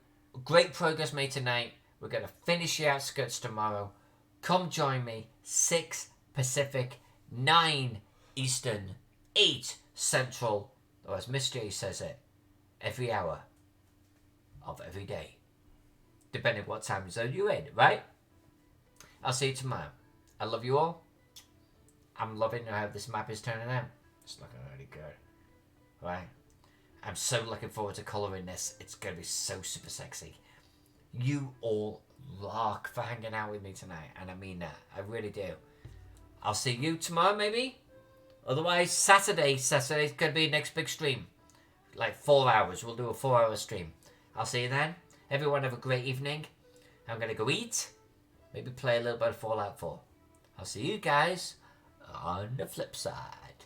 great progress made tonight. We're going to finish the outskirts tomorrow. Come join me. 6 Pacific, 9 Eastern, 8 Central. Or as Miss J says it, every hour of every day. Depending what time zone you're in, right? I'll see you tomorrow. I love you all. I'm loving how this map is turning out. It's looking really good. Right? I'm so looking forward to colouring this. It's going to be so super sexy. You all rock for hanging out with me tonight. And I mean that. I really do. I'll see you tomorrow maybe. Otherwise, Saturday's going to be next big stream. Like 4 hours. We'll do a 4-hour stream. I'll see you then. Everyone have a great evening. I'm going to go eat. Maybe play a little bit of Fallout 4. I'll see you guys on the flip side.